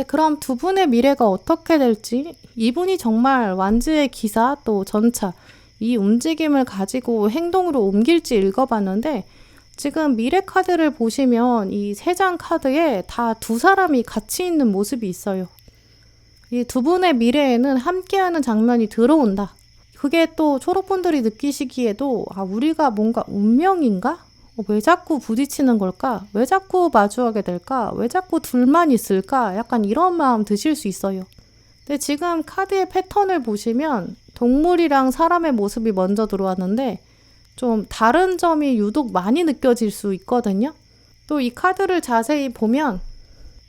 A: 그럼 두 분의 미래가 어떻게 될지 이분이 정말 완즈의 기사 또 전차 이 움직임을 가지고 행동으로 옮길지 읽어봤는데 지금 미래 카드를 보시면 이 세 장 카드에 다 두 사람이 같이 있는 모습이 있어요. 이 두 분의 미래에는 함께하는 장면이 들어온다. 그게 또 초록분들이 느끼시기에도 우리가 뭔가 운명인가? 왜 자꾸 부딪히는 걸까? 왜 자꾸 마주하게 될까? 왜 자꾸 둘만 있을까? 약간 이런 마음 드실 수 있어요. 근데 지금 카드의 패턴을 보시면 동물이랑 사람의 모습이 먼저 들어왔는데 좀 다른 점이 유독 많이 느껴질 수 있거든요. 또 이 카드를 자세히 보면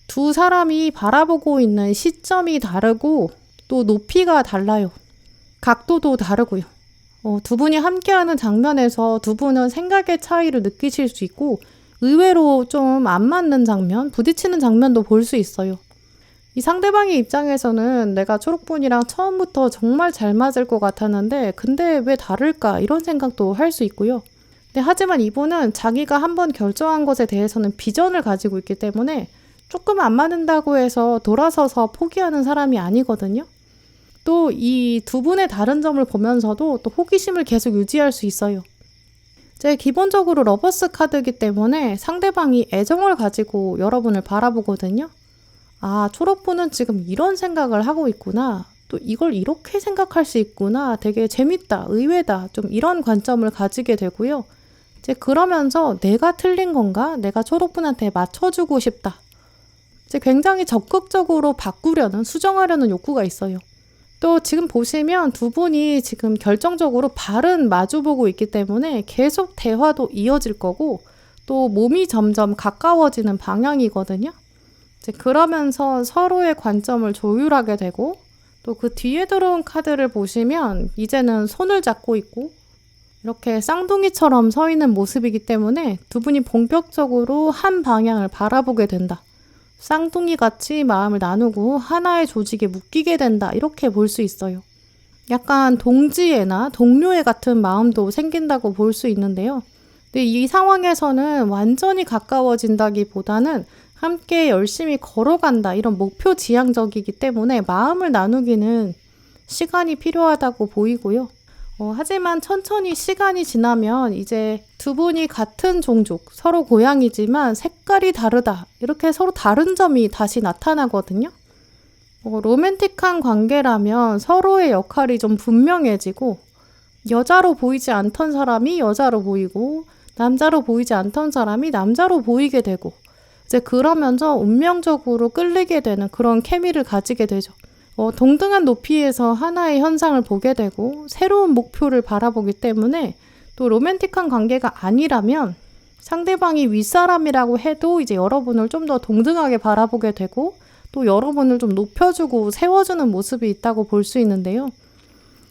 A: 두 사람이 바라보고 있는 시점이 다르고 또 높이가 달라요. 각도도 다르고요. 두 분이 함께하는 장면에서 두 분은 생각의 차이를 느끼실 수 있고 의외로 좀 안 맞는 장면, 부딪히는 장면도 볼 수 있어요. 이 상대방의 입장에서는 내가 초록분이랑 처음부터 정말 잘 맞을 것 같았는데 근데 왜 다를까 이런 생각도 할 수 있고요. 근데 하지만 이분은 자기가 한번 결정한 것에 대해서는 비전을 가지고 있기 때문에 조금 안 맞는다고 해서 돌아서서 포기하는 사람이 아니거든요. 또 이 두 분의 다른 점을 보면서도 또 호기심을 계속 유지할 수 있어요. 이제 기본적으로 러버스 카드이기 때문에 상대방이 애정을 가지고 여러분을 바라보거든요. 아, 초록분은 지금 이런 생각을 하고 있구나. 또 이걸 이렇게 생각할 수 있구나. 되게 재밌다, 의외다. 좀 이런 관점을 가지게 되고요. 이제 그러면서 내가 틀린 건가? 내가 초록분한테 맞춰주고 싶다. 이제 굉장히 적극적으로 바꾸려는, 수정하려는 욕구가 있어요. 또 지금 보시면 두 분이 지금 결정적으로 발은 마주보고 있기 때문에 계속 대화도 이어질 거고 또 몸이 점점 가까워지는 방향이거든요. 이제 그러면서 서로의 관점을 조율하게 되고 또 그 뒤에 들어온 카드를 보시면 이제는 손을 잡고 있고 이렇게 쌍둥이처럼 서 있는 모습이기 때문에 두 분이 본격적으로 한 방향을 바라보게 된다. 쌍둥이 같이 마음을 나누고 하나의 조직에 묶이게 된다. 이렇게 볼 수 있어요. 약간 동지애나 동료애 같은 마음도 생긴다고 볼 수 있는데요. 근데 이 상황에서는 완전히 가까워진다기보다는 함께 열심히 걸어간다. 이런 목표 지향적이기 때문에 마음을 나누기는 시간이 필요하다고 보이고요. 하지만 천천히 시간이 지나면 이제 두 분이 같은 종족, 서로 고양이지만 색깔이 다르다. 이렇게 서로 다른 점이 다시 나타나거든요. 로맨틱한 관계라면 서로의 역할이 좀 분명해지고 여자로 보이지 않던 사람이 여자로 보이고 남자로 보이지 않던 사람이 남자로 보이게 되고 이제 그러면서 운명적으로 끌리게 되는 그런 케미를 가지게 되죠. 동등한 높이에서 하나의 현상을 보게 되고 새로운 목표를 바라보기 때문에 또 로맨틱한 관계가 아니라면 상대방이 윗사람이라고 해도 이제 여러분을 좀 더 동등하게 바라보게 되고 또 여러분을 좀 높여주고 세워주는 모습이 있다고 볼 수 있는데요.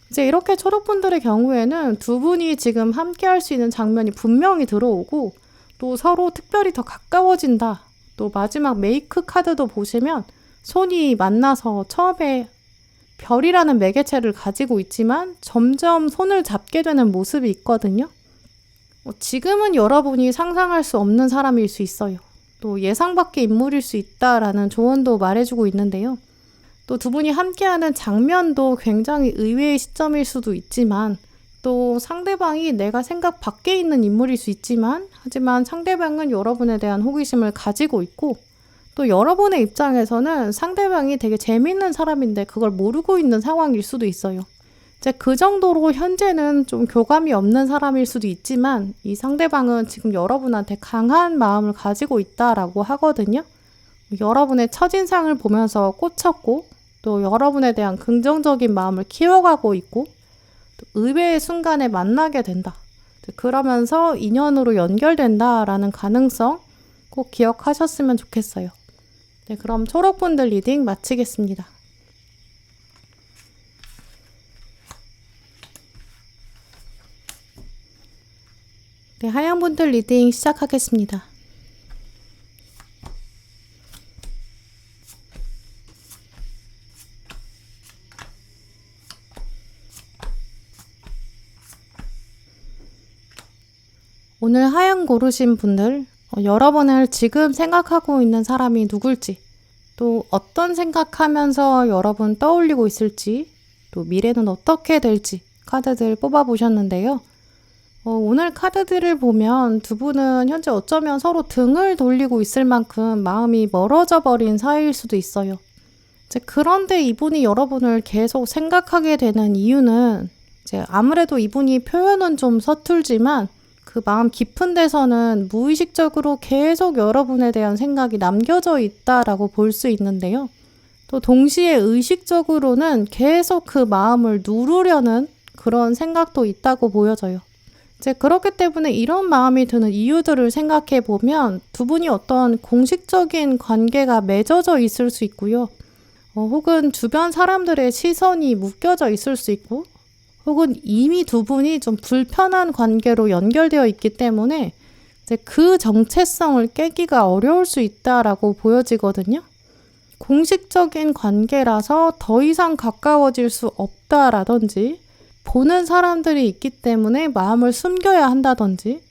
A: 이제 이렇게 초록분들의 경우에는 두 분이 지금 함께 할 수 있는 장면이 분명히 들어오고 또 서로 특별히 더 가까워진다. 또 마지막 메이크 카드도 보시면 손이 만나서 처음에 별이라는 매개체를 가지고 있지만 점점 손을 잡게 되는 모습이 있거든요. 지금은 여러분이 상상할 수 없는 사람일 수 있어요. 또 예상 밖의 인물일 수 있다라는 조언도 말해주고 있는데요. 또 두 분이 함께하는 장면도 굉장히 의외의 시점일 수도 있지만 또 상대방이 내가 생각 밖에 있는 인물일 수 있지만 하지만 상대방은 여러분에 대한 호기심을 가지고 있고 또 여러분의 입장에서는 상대방이 되게 재밌는 사람인데 그걸 모르고 있는 상황일 수도 있어요. 이제 그 정도로 현재는 좀 교감이 없는 사람일 수도 있지만 이 상대방은 지금 여러분한테 강한 마음을 가지고 있다라고 하거든요. 여러분의 첫인상을 보면서 꽂혔고 또 여러분에 대한 긍정적인 마음을 키워가고 있고 또 의외의 순간에 만나게 된다. 그러면서 인연으로 연결된다라는 가능성 꼭 기억하셨으면 좋겠어요. 네, 그럼 초록분들 리딩 마치겠습니다. 네, 하얀분들 리딩 시작하겠습니다. 오늘 하얀 고르신 분들, 여러분을 지금 생각하고 있는 사람이 누굴지, 또 어떤 생각하면서 여러분 떠올리고 있을지, 또 미래는 어떻게 될지 카드들 뽑아보셨는데요. 오늘 카드들을 보면 두 분은 현재 어쩌면 서로 등을 돌리고 있을 만큼 마음이 멀어져 버린 사이일 수도 있어요. 그런데 이분이 여러분을 계속 생각하게 되는 이유는 아무래도 이분이 표현은 좀 서툴지만 그 마음 깊은 데서는 무의식적으로 계속 여러분에 대한 생각이 남겨져 있다라고 볼 수 있는데요. 또 동시에 의식적으로는 계속 그 마음을 누르려는 그런 생각도 있다고 보여져요. 이제 그렇기 때문에 이런 마음이 드는 이유들을 생각해 보면 두 분이 어떤 공식적인 관계가 맺어져 있을 수 있고요. 혹은 주변 사람들의 시선이 묶여져 있을 수 있고, 혹은 이미 두 분이 좀 불편한 관계로 연결되어 있기 때문에 이제 그 정체성을 깨기가 어려울 수 있다라고 보여지거든요. 공식적인 관계라서 더 이상 가까워질 수 없다라든지, 보는 사람들이 있기 때문에 마음을 숨겨야 한다든지,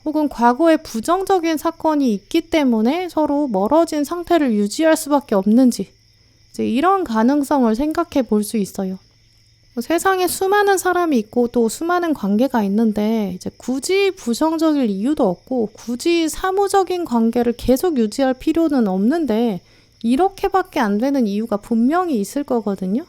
A: 혹은 과거에 부정적인 사건이 있기 때문에 서로 멀어진 상태를 유지할 수밖에 없는지, 이제 이런 가능성을 생각해 볼 수 있어요. 세상에 수많은 사람이 있고 또 수많은 관계가 있는데 이제 굳이 부정적일 이유도 없고 굳이 사무적인 관계를 계속 유지할 필요는 없는데 이렇게밖에 안 되는 이유가 분명히 있을 거거든요.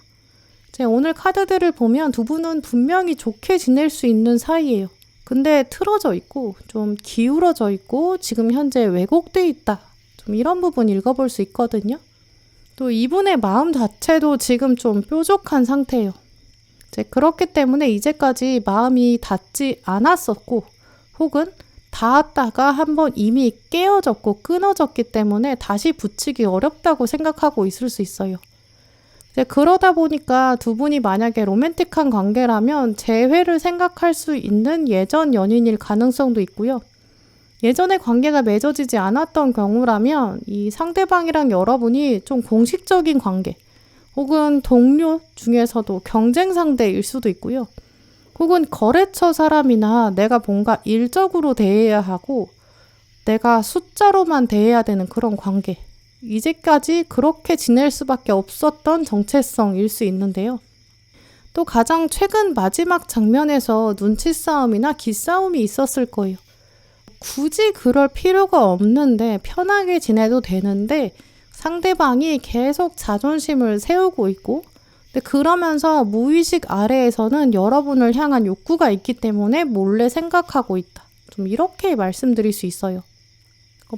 A: 제가 오늘 카드들을 보면 두 분은 분명히 좋게 지낼 수 있는 사이예요. 근데 틀어져 있고 좀 기울어져 있고 지금 현재 왜곡돼 있다. 좀 이런 부분 읽어볼 수 있거든요. 또 이분의 마음 자체도 지금 좀 뾰족한 상태예요. 그렇기 때문에 이제까지 마음이 닿지 않았었고 혹은 닿았다가 한번 이미 깨어졌고 끊어졌기 때문에 다시 붙이기 어렵다고 생각하고 있을 수 있어요. 그러다 보니까 두 분이 만약에 로맨틱한 관계라면 재회를 생각할 수 있는 예전 연인일 가능성도 있고요. 예전에 관계가 맺어지지 않았던 경우라면 이 상대방이랑 여러분이 좀 공식적인 관계 혹은 동료 중에서도 경쟁 상대일 수도 있고요. 혹은 거래처 사람이나 내가 뭔가 일적으로 대해야 하고 내가 숫자로만 대해야 되는 그런 관계. 이제까지 그렇게 지낼 수밖에 없었던 정체성일 수 있는데요. 또 가장 최근 마지막 장면에서 눈치 싸움이나 기싸움이 있었을 거예요. 굳이 그럴 필요가 없는데 편하게 지내도 되는데 상대방이 계속 자존심을 세우고 있고 근데 그러면서 무의식 아래에서는 여러분을 향한 욕구가 있기 때문에 몰래 생각하고 있다. 좀 이렇게 말씀드릴 수 있어요.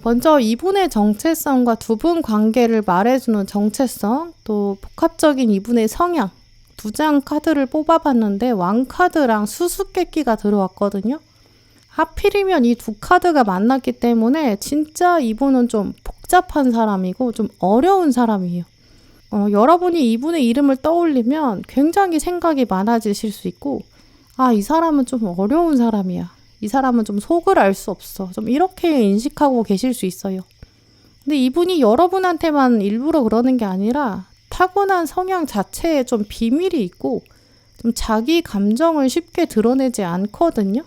A: 먼저 이분의 정체성과 두 분 관계를 말해주는 정체성, 또 복합적인 이분의 성향, 두 장 카드를 뽑아봤는데 왕카드랑 수수께끼가 들어왔거든요. 하필이면 이 두 카드가 만났기 때문에 진짜 이분은 좀 복잡한 사람이고 좀 어려운 사람이에요. 여러분이 이분의 이름을 떠올리면 굉장히 생각이 많아지실 수 있고 이 사람은 좀 어려운 사람이야. 이 사람은 좀 속을 알 수 없어. 좀 이렇게 인식하고 계실 수 있어요. 근데 이분이 여러분한테만 일부러 그러는 게 아니라 타고난 성향 자체에 좀 비밀이 있고 좀 자기 감정을 쉽게 드러내지 않거든요.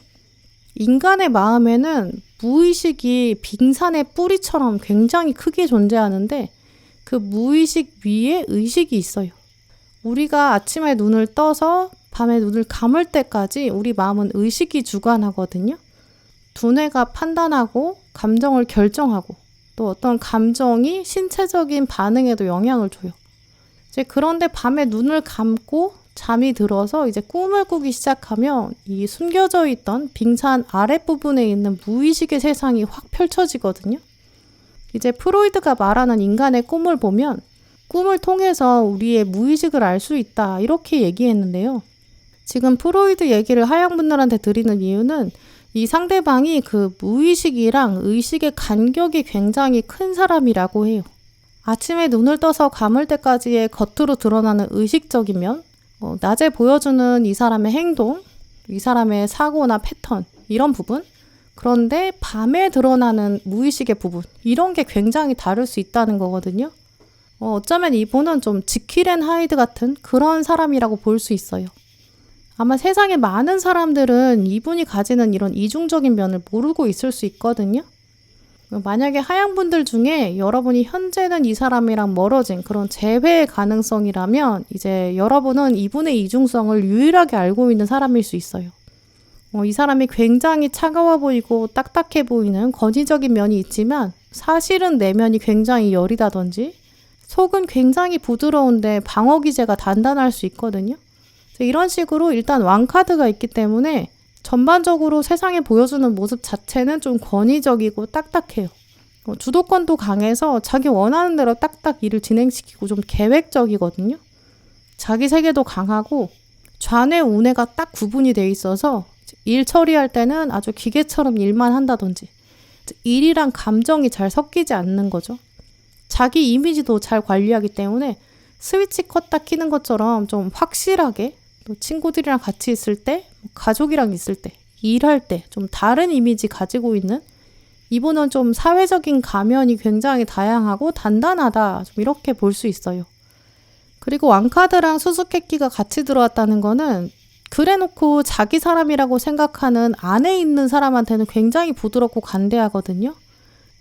A: 인간의 마음에는 무의식이 빙산의 뿌리처럼 굉장히 크게 존재하는데 그 무의식 위에 의식이 있어요. 우리가 아침에 눈을 떠서 밤에 눈을 감을 때까지 우리 마음은 의식이 주관하거든요. 두뇌가 판단하고 감정을 결정하고 또 어떤 감정이 신체적인 반응에도 영향을 줘요. 그런데 밤에 눈을 감고 잠이 들어서 이제 꿈을 꾸기 시작하면 이 숨겨져 있던 빙산 아랫부분에 있는 무의식의 세상이 확 펼쳐지거든요. 이제 프로이드가 말하는 인간의 꿈을 보면 꿈을 통해서 우리의 무의식을 알 수 있다 이렇게 얘기했는데요. 지금 프로이드 얘기를 하양분들한테 드리는 이유는 이 상대방이 그 무의식이랑 의식의 간격이 굉장히 큰 사람이라고 해요. 아침에 눈을 떠서 감을 때까지의 겉으로 드러나는 의식적인 면, 낮에 보여주는 이 사람의 행동, 이 사람의 사고나 패턴 이런 부분, 그런데 밤에 드러나는 무의식의 부분 이런 게 굉장히 다를 수 있다는 거거든요. 어쩌면 이분은 좀 지킬 앤 하이드 같은 그런 사람이라고 볼 수 있어요. 아마 세상에 많은 사람들은 이분이 가지는 이런 이중적인 면을 모르고 있을 수 있거든요. 만약에 하양분들 중에 여러분이 현재는 이 사람이랑 멀어진 그런 재회의 가능성이라면 이제 여러분은 이분의 이중성을 유일하게 알고 있는 사람일 수 있어요. 이 사람이 굉장히 차가워 보이고 딱딱해 보이는 건의적인 면이 있지만 사실은 내면이 굉장히 여리다든지 속은 굉장히 부드러운데 방어 기제가 단단할 수 있거든요. 이런 식으로 일단 왕카드가 있기 때문에 전반적으로 세상에 보여주는 모습 자체는 좀 권위적이고 딱딱해요. 주도권도 강해서 자기 원하는 대로 딱딱 일을 진행시키고 좀 계획적이거든요. 자기 세계도 강하고 좌뇌 우뇌가 딱 구분이 돼 있어서 일 처리할 때는 아주 기계처럼 일만 한다든지 일이랑 감정이 잘 섞이지 않는 거죠. 자기 이미지도 잘 관리하기 때문에 스위치 껐다 켜는 것처럼 좀 확실하게 또 친구들이랑 같이 있을 때, 가족이랑 있을 때, 일할 때 좀 다른 이미지 가지고 있는 이분은 좀 사회적인 가면이 굉장히 다양하고 단단하다. 좀 이렇게 볼 수 있어요. 그리고 왕카드랑 수수께끼가 같이 들어왔다는 거는 그래놓고 자기 사람이라고 생각하는 안에 있는 사람한테는 굉장히 부드럽고 간대하거든요.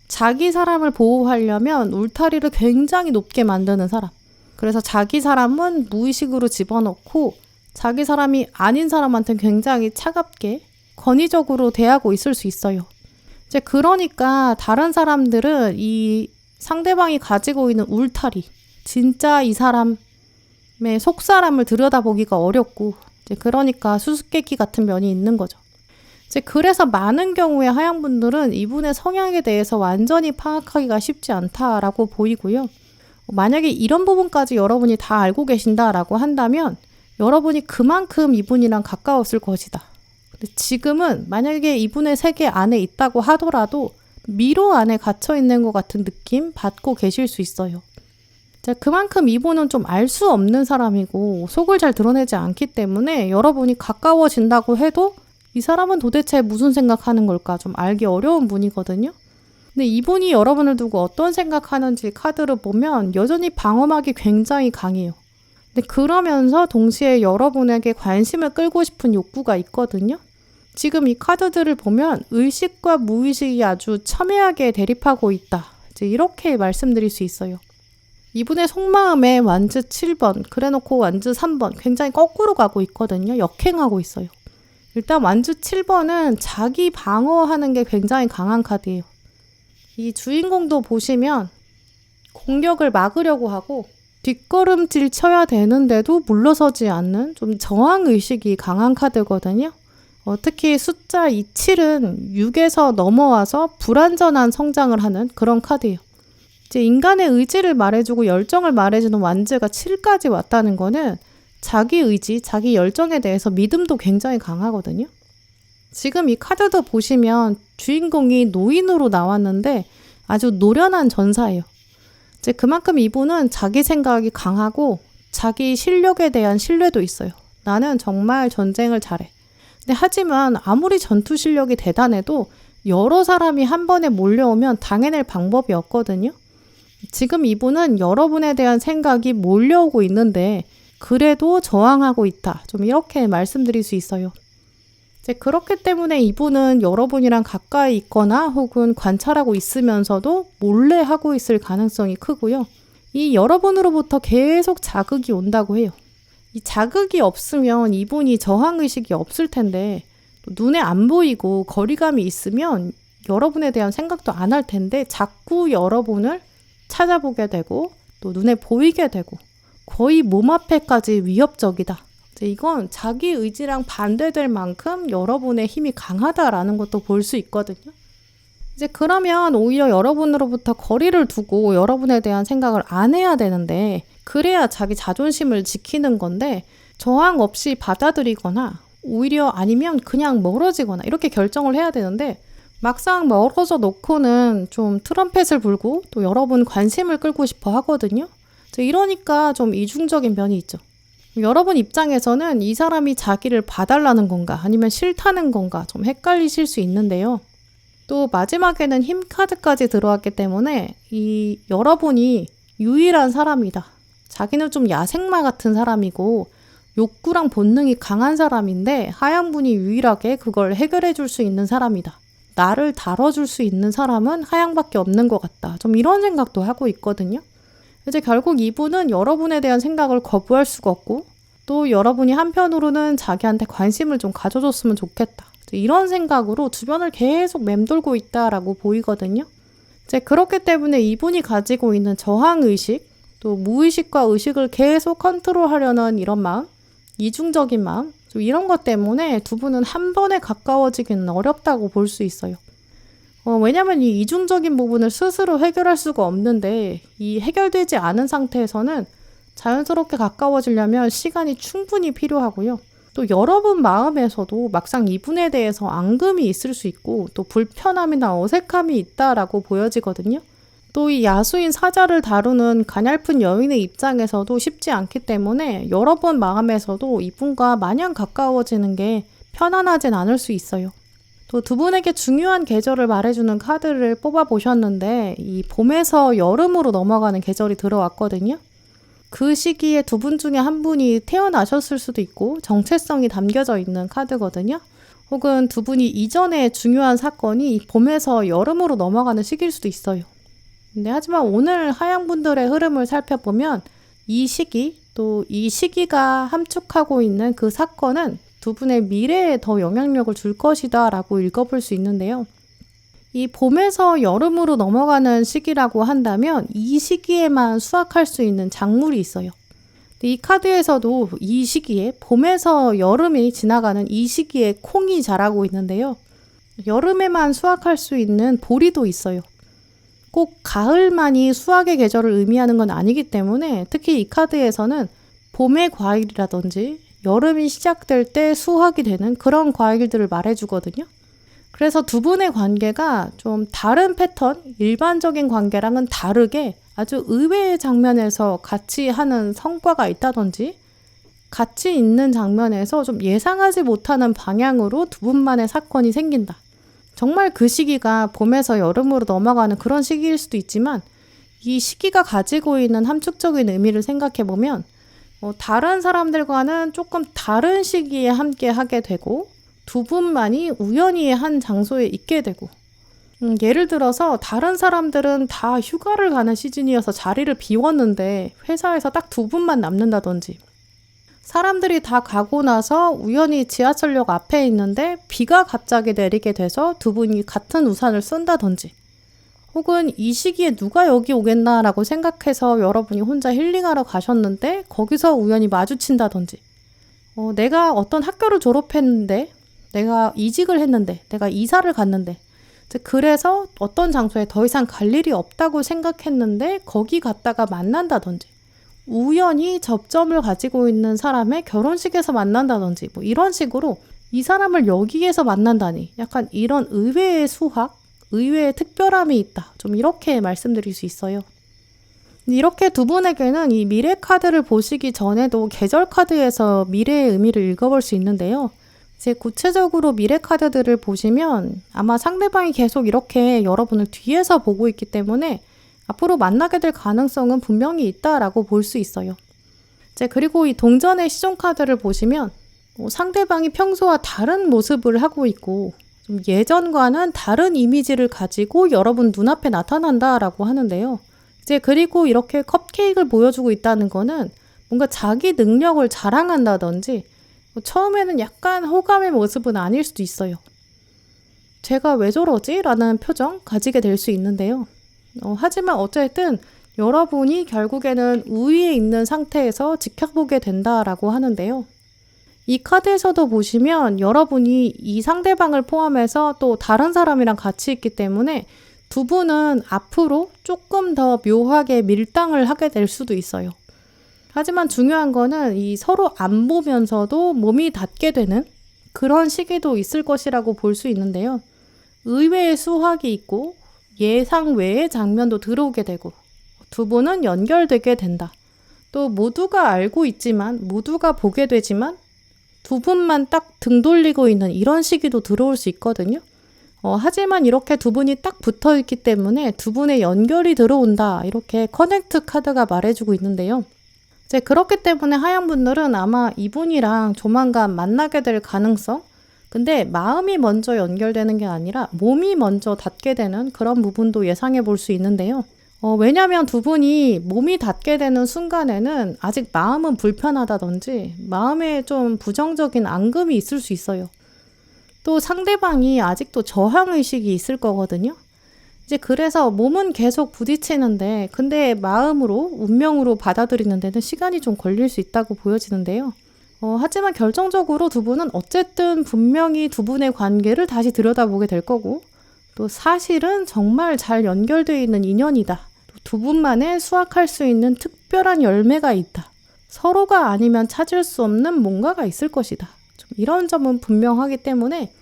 A: 자기 사람을 보호하려면 울타리를 굉장히 높게 만드는 사람. 그래서 자기 사람은 무의식으로 집어넣고 자기 사람이 아닌 사람한테는 굉장히 차갑게 권위적으로 대하고 있을 수 있어요. 이제 그러니까 다른 사람들은 이 상대방이 가지고 있는 울타리, 진짜 이 사람의 속사람을 들여다보기가 어렵고 이제 그러니까 수수께끼 같은 면이 있는 거죠. 이제 그래서 많은 경우에 하양분들은 이분의 성향에 대해서 완전히 파악하기가 쉽지 않다라고 보이고요. 만약에 이런 부분까지 여러분이 다 알고 계신다라고 한다면 여러분이 그만큼 이분이랑 가까웠을 것이다. 근데 지금은 만약에 이분의 세계 안에 있다고 하더라도 미로 안에 갇혀 있는 것 같은 느낌 받고 계실 수 있어요. 그만큼 이분은 좀 알 수 없는 사람이고 속을 잘 드러내지 않기 때문에 여러분이 가까워진다고 해도 이 사람은 도대체 무슨 생각하는 걸까 좀 알기 어려운 분이거든요. 근데 이분이 여러분을 두고 어떤 생각하는지 카드를 보면 여전히 방어막이 굉장히 강해요. 근데 그러면서 동시에 여러분에게 관심을 끌고 싶은 욕구가 있거든요. 지금 이 카드들을 보면 의식과 무의식이 아주 첨예하게 대립하고 있다. 이제 이렇게 말씀드릴 수 있어요. 이분의 속마음에 완즈 7번, 그래놓고 완즈 3번 굉장히 거꾸로 가고 있거든요. 역행하고 있어요. 일단 완즈 7번은 자기 방어하는 게 굉장히 강한 카드예요. 이 주인공도 보시면 공격을 막으려고 하고 뒷걸음질 쳐야 되는데도 물러서지 않는 좀 저항의식이 강한 카드거든요. 특히 숫자 27은 6에서 넘어와서 불완전한 성장을 하는 그런 카드예요. 이제 인간의 의지를 말해주고 열정을 말해주는 완즈가 7까지 왔다는 거는 자기 의지, 자기 열정에 대해서 믿음도 굉장히 강하거든요. 지금 이 카드도 보시면 주인공이 노인으로 나왔는데 아주 노련한 전사예요. 이제 그만큼 이분은 자기 생각이 강하고 자기 실력에 대한 신뢰도 있어요. 나는 정말 전쟁을 잘해. 근데 하지만 아무리 전투 실력이 대단해도 여러 사람이 한 번에 몰려오면 당해낼 방법이 없거든요. 지금 이분은 여러분에 대한 생각이 몰려오고 있는데 그래도 저항하고 있다. 좀 이렇게 말씀드릴 수 있어요. 이제 그렇기 때문에 이분은 여러분이랑 가까이 있거나 혹은 관찰하고 있으면서도 몰래 하고 있을 가능성이 크고요. 이 여러분으로부터 계속 자극이 온다고 해요. 이 자극이 없으면 이분이 저항의식이 없을 텐데 눈에 안 보이고 거리감이 있으면 여러분에 대한 생각도 안 할 텐데 자꾸 여러분을 찾아보게 되고 또 눈에 보이게 되고 거의 몸 앞에까지 위협적이다. 이건 자기 의지랑 반대될 만큼 여러분의 힘이 강하다라는 것도 볼 수 있거든요. 이제 그러면 오히려 여러분으로부터 거리를 두고 여러분에 대한 생각을 안 해야 되는데 그래야 자기 자존심을 지키는 건데 저항 없이 받아들이거나 오히려 아니면 그냥 멀어지거나 이렇게 결정을 해야 되는데 막상 멀어져 놓고는 좀 트럼펫을 불고 또 여러분 관심을 끌고 싶어 하거든요. 이러니까 좀 이중적인 면이 있죠. 여러분 입장에서는 이 사람이 자기를 봐달라는 건가 아니면 싫다는 건가 좀 헷갈리실 수 있는데요. 또 마지막에는 힘 카드까지 들어왔기 때문에 이 여러분이 유일한 사람이다. 자기는 좀 야생마 같은 사람이고 욕구랑 본능이 강한 사람인데 하양분이 유일하게 그걸 해결해 줄 수 있는 사람이다. 나를 다뤄줄 수 있는 사람은 하양밖에 없는 것 같다. 좀 이런 생각도 하고 있거든요. 이제 결국 이분은 여러분에 대한 생각을 거부할 수가 없고 또 여러분이 한편으로는 자기한테 관심을 좀 가져줬으면 좋겠다. 이런 생각으로 주변을 계속 맴돌고 있다라고 보이거든요. 이제 그렇기 때문에 이분이 가지고 있는 저항의식, 또 무의식과 의식을 계속 컨트롤하려는 이런 마음, 이중적인 마음, 이런 것 때문에 두 분은 한 번에 가까워지기는 어렵다고 볼 수 있어요. 왜냐면 이 이중적인 부분을 스스로 해결할 수가 없는데 이 해결되지 않은 상태에서는 자연스럽게 가까워지려면 시간이 충분히 필요하고요. 또 여러분 마음에서도 막상 이분에 대해서 앙금이 있을 수 있고 또 불편함이나 어색함이 있다라고 보여지거든요. 또 이 야수인 사자를 다루는 가냘픈 여인의 입장에서도 쉽지 않기 때문에 여러분 마음에서도 이분과 마냥 가까워지는 게 편안하진 않을 수 있어요. 또 두 분에게 중요한 계절을 말해주는 카드를 뽑아보셨는데 이 봄에서 여름으로 넘어가는 계절이 들어왔거든요. 그 시기에 두 분 중에 한 분이 태어나셨을 수도 있고 정체성이 담겨져 있는 카드거든요. 혹은 두 분이 이전에 중요한 사건이 봄에서 여름으로 넘어가는 시기일 수도 있어요. 근데 하지만 오늘 하양분들의 흐름을 살펴보면 이 시기, 또 이 시기가 함축하고 있는 그 사건은 두 분의 미래에 더 영향력을 줄 것이다 라고 읽어볼 수 있는데요. 이 봄에서 여름으로 넘어가는 시기라고 한다면 이 시기에만 수확할 수 있는 작물이 있어요. 이 카드에서도 이 시기에 봄에서 여름이 지나가는 이 시기에 콩이 자라고 있는데요. 여름에만 수확할 수 있는 보리도 있어요. 꼭 가을만이 수확의 계절을 의미하는 건 아니기 때문에 특히 이 카드에서는 봄의 과일이라든지 여름이 시작될 때 수확이 되는 그런 과일들을 말해주거든요. 그래서 두 분의 관계가 좀 다른 패턴, 일반적인 관계랑은 다르게 아주 의외의 장면에서 같이 하는 성과가 있다든지 같이 있는 장면에서 좀 예상하지 못하는 방향으로 두 분만의 사건이 생긴다. 정말 그 시기가 봄에서 여름으로 넘어가는 그런 시기일 수도 있지만 이 시기가 가지고 있는 함축적인 의미를 생각해보면 다른 사람들과는 조금 다른 시기에 함께 하게 되고 두 분만이 우연히 한 장소에 있게 되고 예를 들어서 다른 사람들은 다 휴가를 가는 시즌이어서 자리를 비웠는데 회사에서 딱 두 분만 남는다든지 사람들이 다 가고 나서 우연히 지하철역 앞에 있는데 비가 갑자기 내리게 돼서 두 분이 같은 우산을 쓴다든지 혹은 이 시기에 누가 여기 오겠나라고 생각해서 여러분이 혼자 힐링하러 가셨는데 거기서 우연히 마주친다든지 내가 어떤 학교를 졸업했는데 내가 이직을 했는데 내가 이사를 갔는데 그래서 어떤 장소에 더 이상 갈 일이 없다고 생각했는데 거기 갔다가 만난다든지 우연히 접점을 가지고 있는 사람의 결혼식에서 만난다든지 뭐 이런 식으로 이 사람을 여기에서 만난다니 약간 이런 의외의 수학, 의외의 특별함이 있다. 좀 이렇게 말씀드릴 수 있어요. 이렇게 두 분에게는 이 미래 카드를 보시기 전에도 계절 카드에서 미래의 의미를 읽어볼 수 있는데요. 이제 구체적으로 미래 카드들을 보시면 아마 상대방이 계속 이렇게 여러분을 뒤에서 보고 있기 때문에 앞으로 만나게 될 가능성은 분명히 있다라고 볼 수 있어요. 이제 그리고 이 동전의 시종 카드를 보시면 상대방이 평소와 다른 모습을 하고 있고 좀 예전과는 다른 이미지를 가지고 여러분 눈앞에 나타난다라고 하는데요. 이제 그리고 이렇게 컵케이크를 보여주고 있다는 거는 뭔가 자기 능력을 자랑한다든지 처음에는 약간 호감의 모습은 아닐 수도 있어요. 제가 왜 저러지? 라는 표정 가지게 될 수 있는데요. 하지만 어쨌든 여러분이 결국에는 우위에 있는 상태에서 지켜보게 된다라고 하는데요. 이 카드에서도 보시면 여러분이 이 상대방을 포함해서 또 다른 사람이랑 같이 있기 때문에 두 분은 앞으로 조금 더 묘하게 밀당을 하게 될 수도 있어요. 하지만 중요한 거는 이 서로 안 보면서도 몸이 닿게 되는 그런 시기도 있을 것이라고 볼 수 있는데요. 의외의 수확이 있고 예상 외의 장면도 들어오게 되고 두 분은 연결되게 된다. 또 모두가 알고 있지만 모두가 보게 되지만 두 분만 딱 등 돌리고 있는 이런 시기도 들어올 수 있거든요. 하지만 이렇게 두 분이 딱 붙어 있기 때문에 두 분의 연결이 들어온다. 이렇게 커넥트 카드가 말해주고 있는데요. 이제 그렇기 때문에 하양분들은 아마 이분이랑 조만간 만나게 될 가능성, 근데 마음이 먼저 연결되는 게 아니라 몸이 먼저 닿게 되는 그런 부분도 예상해 볼 수 있는데요. 왜냐하면 두 분이 몸이 닿게 되는 순간에는 아직 마음은 불편하다든지 마음에 좀 부정적인 앙금이 있을 수 있어요. 또 상대방이 아직도 저항의식이 있을 거거든요. 이제 그래서 몸은 계속 부딪히는데 근데 마음으로, 운명으로 받아들이는 데는 시간이 좀 걸릴 수 있다고 보여지는데요. 하지만 결정적으로 두 분은 어쨌든 분명히 두 분의 관계를 다시 들여다보게 될 거고 또 사실은 정말 잘 연결되어 있는 인연이다. 또 두 분만의 수확할 수 있는 특별한 열매가 있다. 서로가 아니면 찾을 수 없는 뭔가가 있을 것이다. 좀 이런 점은 분명하기 때문에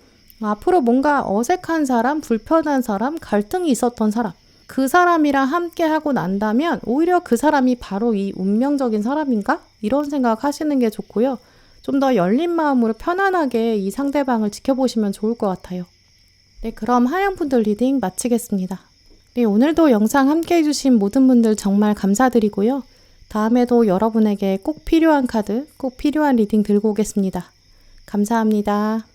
A: 앞으로 뭔가 어색한 사람, 불편한 사람, 갈등이 있었던 사람, 그 사람이랑 함께 하고 난다면 오히려 그 사람이 바로 이 운명적인 사람인가? 이런 생각 하시는 게 좋고요. 좀 더 열린 마음으로 편안하게 이 상대방을 지켜보시면 좋을 것 같아요. 네, 그럼 하양분들 리딩 마치겠습니다. 네, 오늘도 영상 함께 해주신 모든 분들 정말 감사드리고요. 다음에도 여러분에게 꼭 필요한 카드, 꼭 필요한 리딩 들고 오겠습니다. 감사합니다.